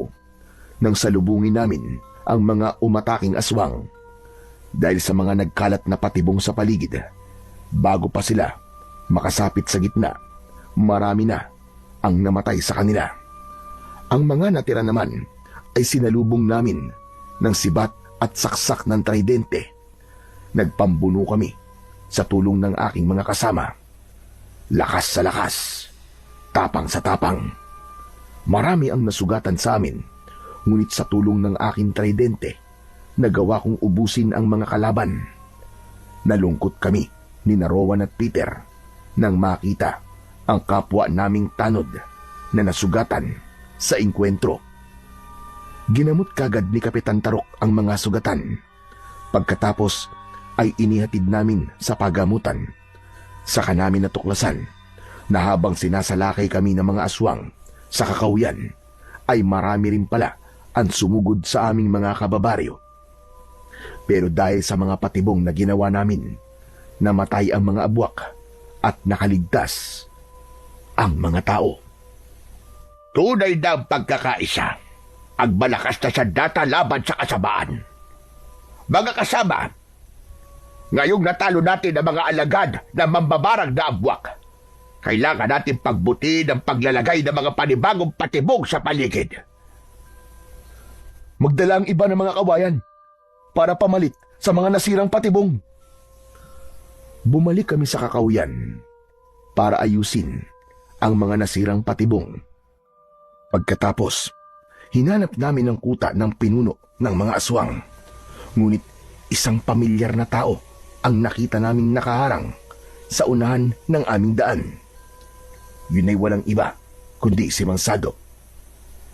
nang salubungin namin ang mga umataking aswang. Dahil sa mga nagkalat na patibong sa paligid, bago pa sila makasapit sa gitna, marami na ang namatay sa kanila. Ang mga natira naman ay sinalubong namin ng sibat at saksak ng tridente. Nagpambuno kami sa tulong ng aking mga kasama. Lakas sa lakas, tapang sa tapang. Marami ang nasugatan sa amin, ngunit sa tulong ng aking tridente, nagawa kong ubusin ang mga kalaban. Nalungkot kami ni Rowan at Peter nang makita ang kapwa naming tanod na nasugatan sa engkwentro. Ginamot kagad ni Kapitan Tarok ang mga sugatan. Pagkatapos ay inihatid namin sa pagamutan. Saka namin natuklasan na habang sinasalakay kami ng mga aswang sa Kakahuyan, ay marami rin pala ang sumugod sa aming mga kababaryo. Pero dahil sa mga patibong na ginawa namin, namatay ang mga abwak at nakaligtas ang mga tao. Tunay na ang pagkakaisa. Ang malakas na sandata laban sa kasamaan. Mga kasama, ngayong natalo natin ang mga alagad na mambabarang na abwak, kailangan natin pagbutin ang paglalagay ng mga panibagong patibong sa paligid. Magdala ang iba ng mga kawayan para pamalit sa mga nasirang patibong. Bumalik kami sa Kakahuyan para ayusin ang mga nasirang patibong. Pagkatapos, hinanap namin ang kuta ng pinuno ng mga aswang. Ngunit isang pamilyar na tao ang nakita naming nakaharang sa unahan ng aming daan. Yun ay walang iba kundi si Mang Sado.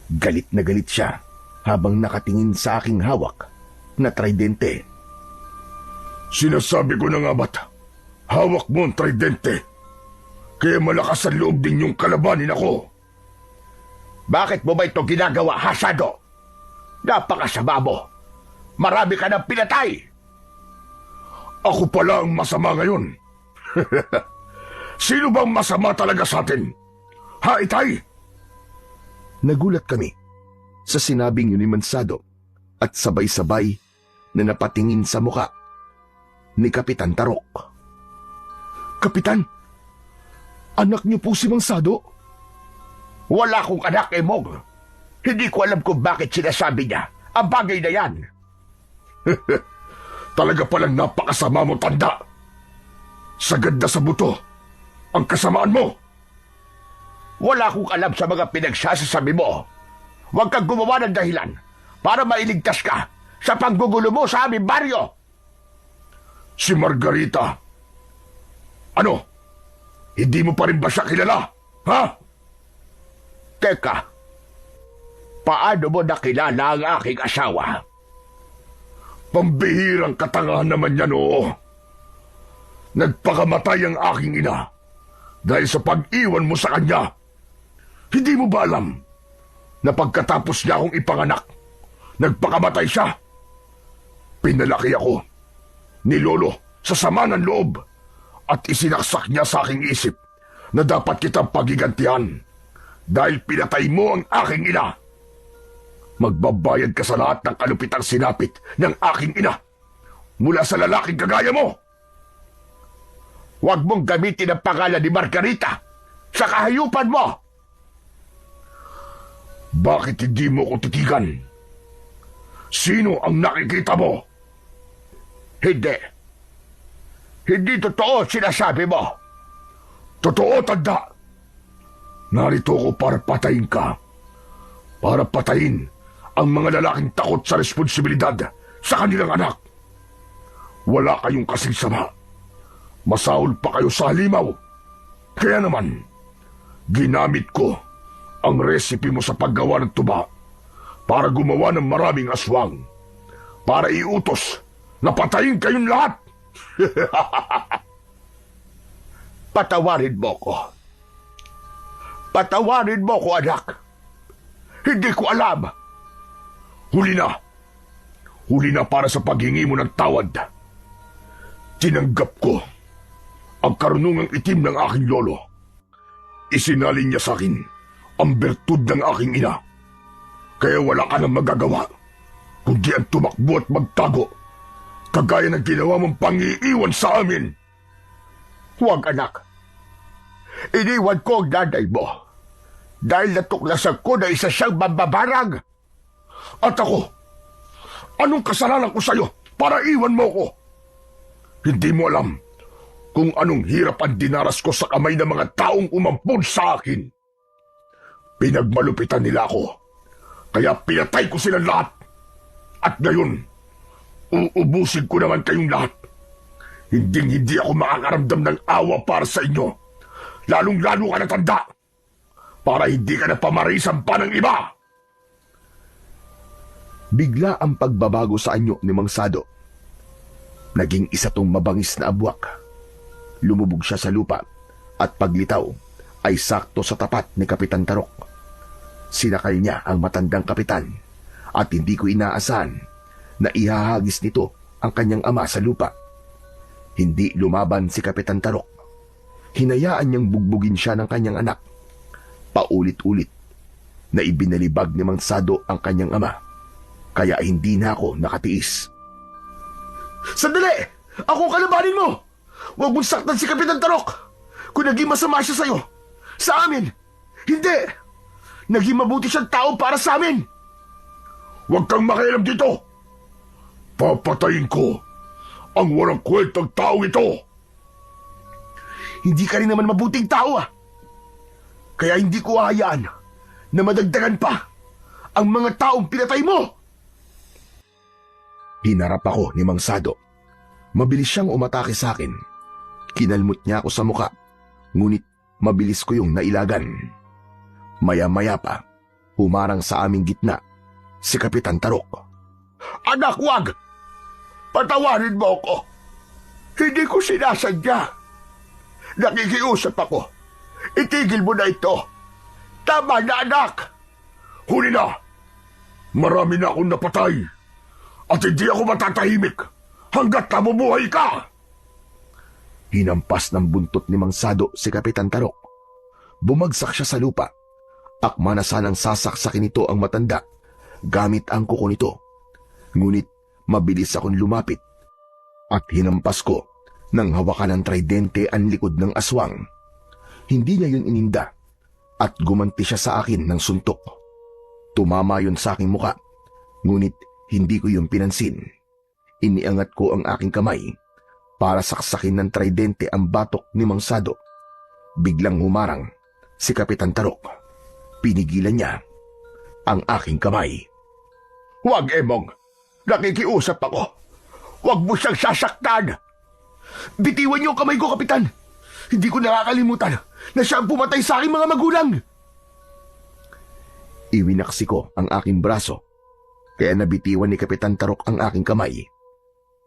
Galit na galit siya habang nakatingin sa aking hawak na tridente. Sinasabi ko na nga ba't, hawak mo ang tridente. Kaya malakas ang loob din yung kalabanin ako. Bakit mo ba ito ginagawa, Hasado? Napakasama mo. Marami ka ng pinatay. Ako pala ang masama ngayon. Sino bang masama talaga sa atin? Ha, Itay? Nagulat kami sa sinabing yun ni Mansado at sabay-sabay na napatingin sa muka ni Kapitan Tarok. Kapitan, anak niyo po si Mansado? Wala akong anak, Emong. Hindi ko alam kung bakit sinasabi niya ang bagay na yan. Talaga palang napakasama mo, tanda. Sagad na sa buto ang kasamaan mo. Wala akong alam sa mga pinagsasasabi mo. Huwag kang gumawa ng dahilan para mailigtas ka sa panggugulo mo sa aming baryo. Si Margarita. Ano? Hindi mo pa rin ba siya kilala? Ha? Teka, paano mo nakilala ang aking asawa? Pambihirang katangahan naman yan, oo. Nagpakamatay ang aking ina dahil sa pag-iwan mo sa kanya. Hindi mo ba alam na pagkatapos niya akong ipanganak, nagpakamatay siya? Pinalaki ako ni Lolo sa sama ng loob at isinaksak niya sa aking isip na dapat kitang pagigantihan dahil pinatay mo ang aking ina. Magbabayad ka sa lahat ng kalupitang sinapit ng aking ina mula sa lalaking kagaya mo. Huwag mong gamitin ang pangalan ni Margarita sa kahayupan mo. Bakit hindi mo ko titigan? Sino ang nakikita mo? Hindi. Hindi totoo sinasabi mo. Totoo, tanda. Narito ko para patayin ka. Para patayin ang mga lalaking takot sa responsibilidad sa kanilang anak. Wala kayong kasing sama. Masaol pa kayo sa halimaw. Kaya naman, ginamit ko ang recipe mo sa paggawa ng tuba para gumawa ng maraming aswang. Para iutos na patayin kayong lahat. Patawarin mo ko. Patawarin mo ko, anak. Hindi ko alam. Huli na. Huli na para sa paghingi mo ng tawad. Tinanggap ko ang karunungang itim ng aking lolo. Isinalin niya sa akin ang bertud ng aking ina. Kaya wala ka nang magagawa kundi ang tumakbo at magtago, kagaya ng ginawa mong pangiiwan sa amin. Huwag, anak. Iniwan ko ang nanay mo dahil natuklasan ko na isa siyang mambabarang. At ako, anong kasalanan ko sa'yo para iwan mo ko? Hindi mo alam kung anong hirap ang dinaras ko sa kamay ng mga taong umampun sa akin. Pinagmalupitan nila ako, kaya pinatay ko silang lahat. At ngayon, uubusin ko naman kayong lahat. Hindi ako makakaramdam ng awa para sa inyo, lalong-lalo ka na tanda, para hindi ka na pamarisan pa ng iba. Bigla ang pagbabago sa anyo ni Mang Sado. Naging isa tong mabangis na abwak. Lumubog siya sa lupa at paglitaw ay sakto sa tapat ni Kapitan Tarok. Sinakay niya ang matandang kapitan at hindi ko inaasahan na ihahagis nito ang kanyang ama sa lupa. Hindi lumaban si Kapitan Tarok. Hinayaan niyang bugbugin siya ng kanyang anak. Paulit-ulit na ibinalibag ni Mang Sado ang kanyang ama. Kaya hindi na ako nakatiis. Sandali! Ako ang kalabanin mo! Huwag mong saktan si Kapitan Tarok! Kung naging masama siya sa'yo, sa amin, hindi! Naging mabuti siyang tao para sa amin! Huwag kang makialam dito! Papatayin ko ang walang kwentang tao ito! Hindi ka rin naman mabuting tao Kaya hindi ko hahayaan na madagdagan pa ang mga taong pinatay mo! Hinarap ako ni Mang Sado. Mabilis siyang umatake sa akin. Kinalmot niya ako sa muka, ngunit mabilis ko yung nailagan. Maya-maya pa, humarang sa aming gitna si Kapitan Tarok. Anak, wag! Patawarin mo ako! Hindi ko sinasadya. Nakikiusap ako. Itigil mo na ito. Tama na, anak! Huli na! Marami na akong napatay. At hindi ako matatahimik hanggat nabubuhay ka! Hinampas ng buntot ni Mang Sado si Kapitan Tarok. Bumagsak siya sa lupa. Akma na sanang sasaksakin nito ang matanda gamit ang kuko nito. Ngunit mabilis akong lumapit at hinampas ko nang hawakan ng tridente ang likod ng aswang. Hindi niya yun ininda at gumanti siya sa akin ng suntok. Tumama yun sa aking muka, ngunit hindi ko yung pinansin. Iniangat ko ang aking kamay para saksakin ng tridente ang batok ni Mang Sado. Biglang humarang si Kapitan Tarok. Pinigilan niya ang aking kamay. Huwag, Emong! Nakikiusap ako! Huwag mo siyang sasaktan! Bitiwan niyo ang kamay ko, Kapitan! Hindi ko nakakalimutan na siya ang pumatay sa aking mga magulang! Iwinaksi ko ang aking braso, kaya nabitiwan ni Kapitan Tarok ang aking kamay.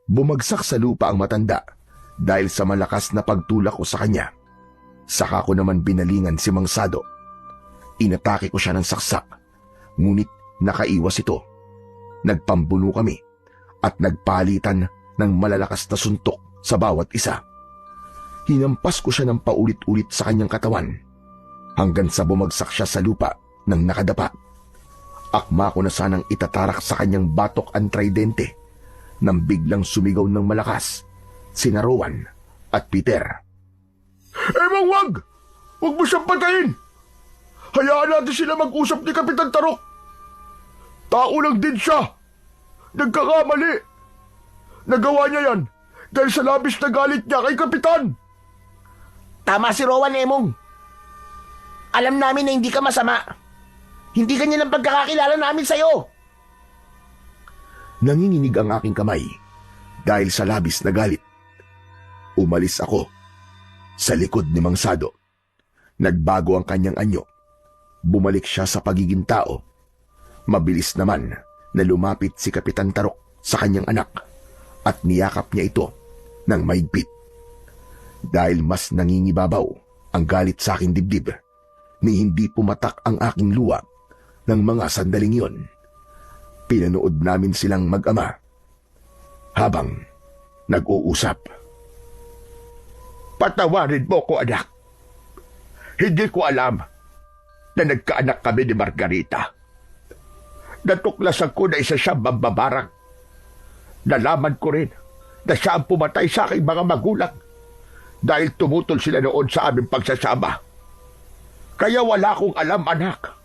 Bumagsak sa lupa ang matanda dahil sa malakas na pagtulak ko sa kanya. Saka ko naman binalingan si Mang Sado. Inatake ko siya ng saksak, ngunit nakaiwas ito. Nagpambuno kami at nagpalitan ng malalakas na suntok sa bawat isa. Hinampas ko siya ng paulit-ulit sa kanyang katawan hanggang sa bumagsak siya sa lupa ng nakadapa. Akma ko na sanang itatarak sa kanyang batok ang tridente nang biglang sumigaw ng malakas sina Rowan at Peter. Emang, wag! Huwag mo siyang patayin! Hayaan natin sila mag-usap ni Kapitan Tarok. Tao lang din siya. Nagkakamali. Nagawa niya yan dahil sa labis na galit niya kay Kapitan. Tama si Rowan, Emong. Alam namin na hindi ka masama. Hindi ganyan ang pagkakakilala namin sa'yo. Nanginginig ang aking kamay dahil sa labis na galit. Umalis ako sa likod ni Mang Sado. Nagbago ang kanyang anyo. Bumalik siya sa pagiging tao. Mabilis naman na lumapit si Kapitan Tarok sa kanyang anak at niyakap niya ito ng mahigpit. Dahil mas nangingibabaw ang galit sa aking dibdib, ni hindi pumatak ang aking luha ng mga sandaling yon. Pinanood namin silang mag-ama habang nag-uusap. Patawarin mo ko, anak. Hindi ko alam na nagkaanak kami ni Margarita. Natuklasan ko na isa siyang mambabarang. Nalaman ko rin na siya ang pumatay sa aking mga magulang dahil tumutol sila noon sa aming pagsasama. Kaya wala akong alam, anak.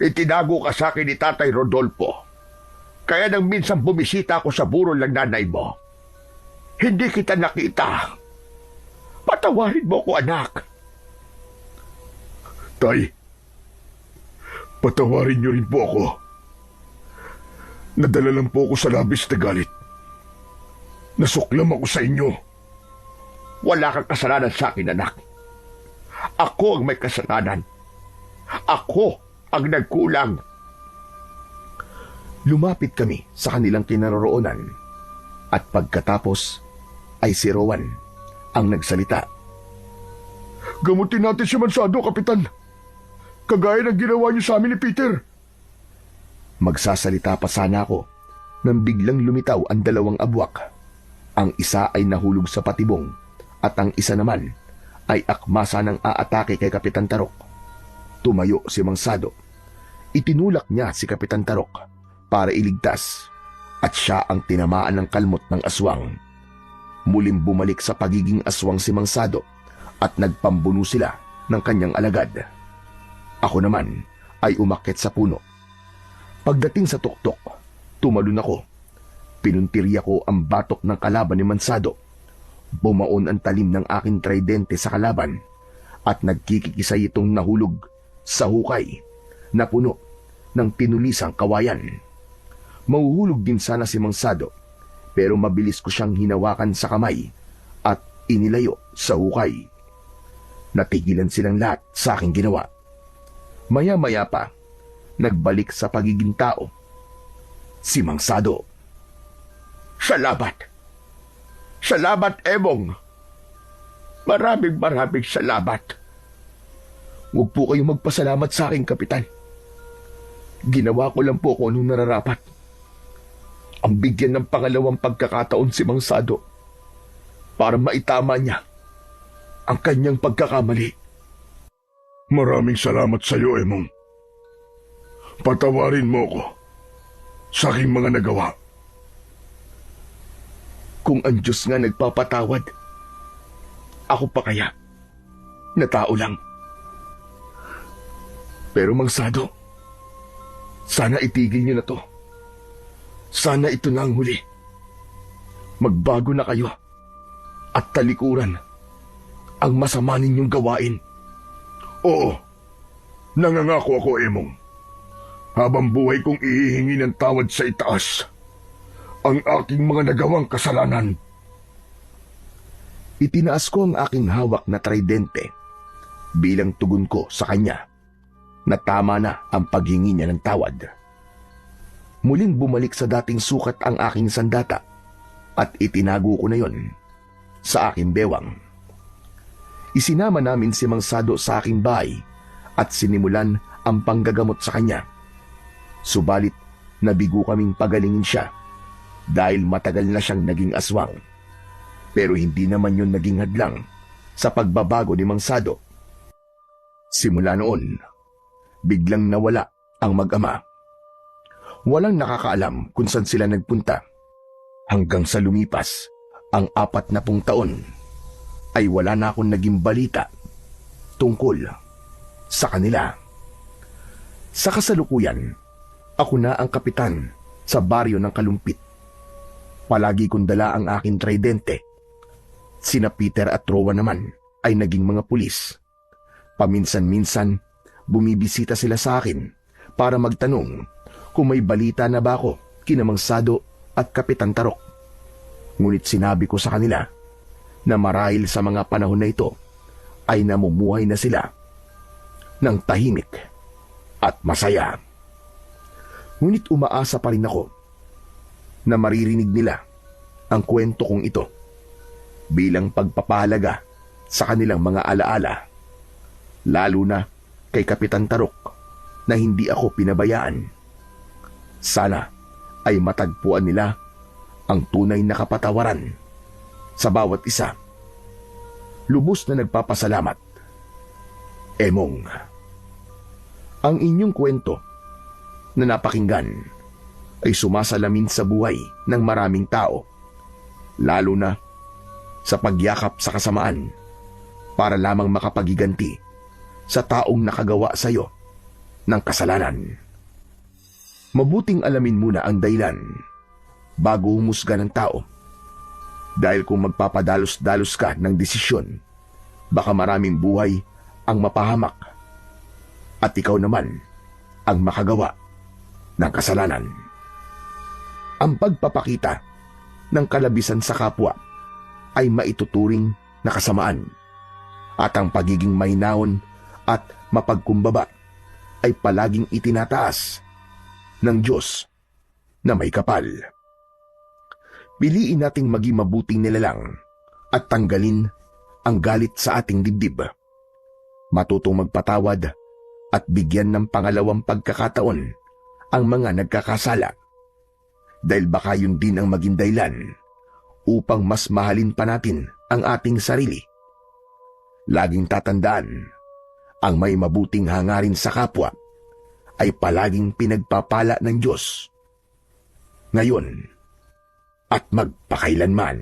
Itinago ka sa akin ni Tatay Rodolfo. Kaya nang minsan bumisita ako sa burol ng nanay mo, hindi kita nakita. Patawarin mo ko, anak. Tay, patawarin niyo rin po ako. Nadala lang po ako sa labis na galit. Nasuklam ako sa inyo. Wala kang kasalanan sa akin, anak. Ako ang may kasalanan. Ako ang nagkulang. Lumapit kami sa kanilang kinaroroonan at pagkatapos ay si Rowan ang nagsalita. Gamutin natin si Mansado, Kapitan. Kagaya ng ginawa niyo sa amin ni Peter. Magsasalita pa sana ako nang biglang lumitaw ang dalawang abwak. Ang isa ay nahulog sa patibong at ang isa naman ay akmasa ng aatake kay Kapitan Tarok. Tumayo si Mansado. Itinulak niya si Kapitan Tarok para iligtas at siya ang tinamaan ng kalmot ng aswang. Muling bumalik sa pagiging aswang si Mansado at nagpambuno sila ng kanyang alagad. Ako naman ay umakyat sa puno. Pagdating sa tuktok, tumalon ako. Pinuntirya ko ang batok ng kalaban ni Mansado. Bumaon ang talim ng aking tridente sa kalaban at nagkikikisay itong nahulog sa hukay na puno ng tinulisang kawayan. Mahuhulog din sana si Mansado pero mabilis ko siyang hinawakan sa kamay at inilayo sa hukay. Natigilan silang lahat sa aking ginawa. Maya-maya pa, nagbalik sa pagiging tao si Mansado. Salamat. Salamat, Emong. Maraming salamat. Huwag po kayong magpasalamat sa akin, Kapitan. Ginawa ko lang po kung anong nararapat. Ang bigyan ng pangalawang pagkakataon si Mansado para maitama niya ang kanyang pagkakamali. Maraming salamat sa iyo, Emong. Patawarin mo ko sa aking mga nagawa. Kung ang Diyos nga nagpapatawad, ako pa kaya na tao lang. Pero Mansado, sana itigil niyo na to. Sana ito na ang huli. Magbago na kayo at talikuran ang masama ninyong gawain. Oo, nangangako ako, Emong. Habang buhay kong ihihingi ng tawad sa itaas ang aking mga nagawang kasalanan. Itinaas ko ang aking hawak na tridente bilang tugon ko sa kanya na tama na ang paghingi niya ng tawad. Muling bumalik sa dating sukat ang aking sandata at itinago ko na yon sa aking bewang. Isinama namin si Mansado sa aking bahay at sinimulan ang panggagamot sa kanya. Subalit nabigo kaming pagalingin siya dahil matagal na siyang naging aswang. Pero hindi naman yun naging hadlang sa pagbabago ni Mansado. Simula noon, biglang nawala ang mag-ama. Walang nakakaalam kung saan sila nagpunta. Hanggang sa lumipas ang 40 taon, ay wala na akong naging balita tungkol sa kanila. Sa kasalukuyan, ako na ang kapitan sa baryo ng Kalumpit. Palagi kong dala ang aking tridente. Sina Peter at Rowan naman ay naging mga pulis. Paminsan-minsan, bumibisita sila sa akin para magtanong kung may balita na ba ako kina Mansado at Kapitan Tarok. Ngunit sinabi ko sa kanila na marahil sa mga panahon na ito ay namumuhay na sila ng tahimik at masaya. Ngunit umaasa pa rin ako na maririnig nila ang kwento kong ito bilang pagpapahalaga sa kanilang mga alaala, lalo na kay Kapitan Tarok na hindi ako pinabayaan. Sana ay matagpuan nila ang tunay na kapatawaran sa bawat isa. Lubos na nagpapasalamat, Emong. Ang inyong kwento na napakinggan ay sumasalamin sa buhay ng maraming tao, lalo na sa pagyakap sa kasamaan para lamang makapagiganti sa taong nakagawa sa iyo ng kasalanan. Mabuting alamin muna ang dahilan bago humusga ng tao. Dahil kung magpapadalos-dalos ka ng desisyon, baka maraming buhay ang mapahamak at ikaw naman ang makagawa ng kasalanan. Ang pagpapakita ng kalabisan sa kapwa ay maituturing na kasamaan at ang pagiging mahinahon at mapagkumbaba ay palaging itinataas ng Diyos na may kapal. Piliin nating maging mabuting nilalang at tanggalin ang galit sa ating dibdib. Matutong magpatawad at bigyan ng pangalawang pagkakataon ang mga nagkakasala. Dahil baka yun din ang maging dahilan upang mas mahalin pa natin ang ating sarili. Laging tatandaan, ang may mabuting hangarin sa kapwa ay palaging pinagpapala ng Diyos. Ngayon at magpakailanman.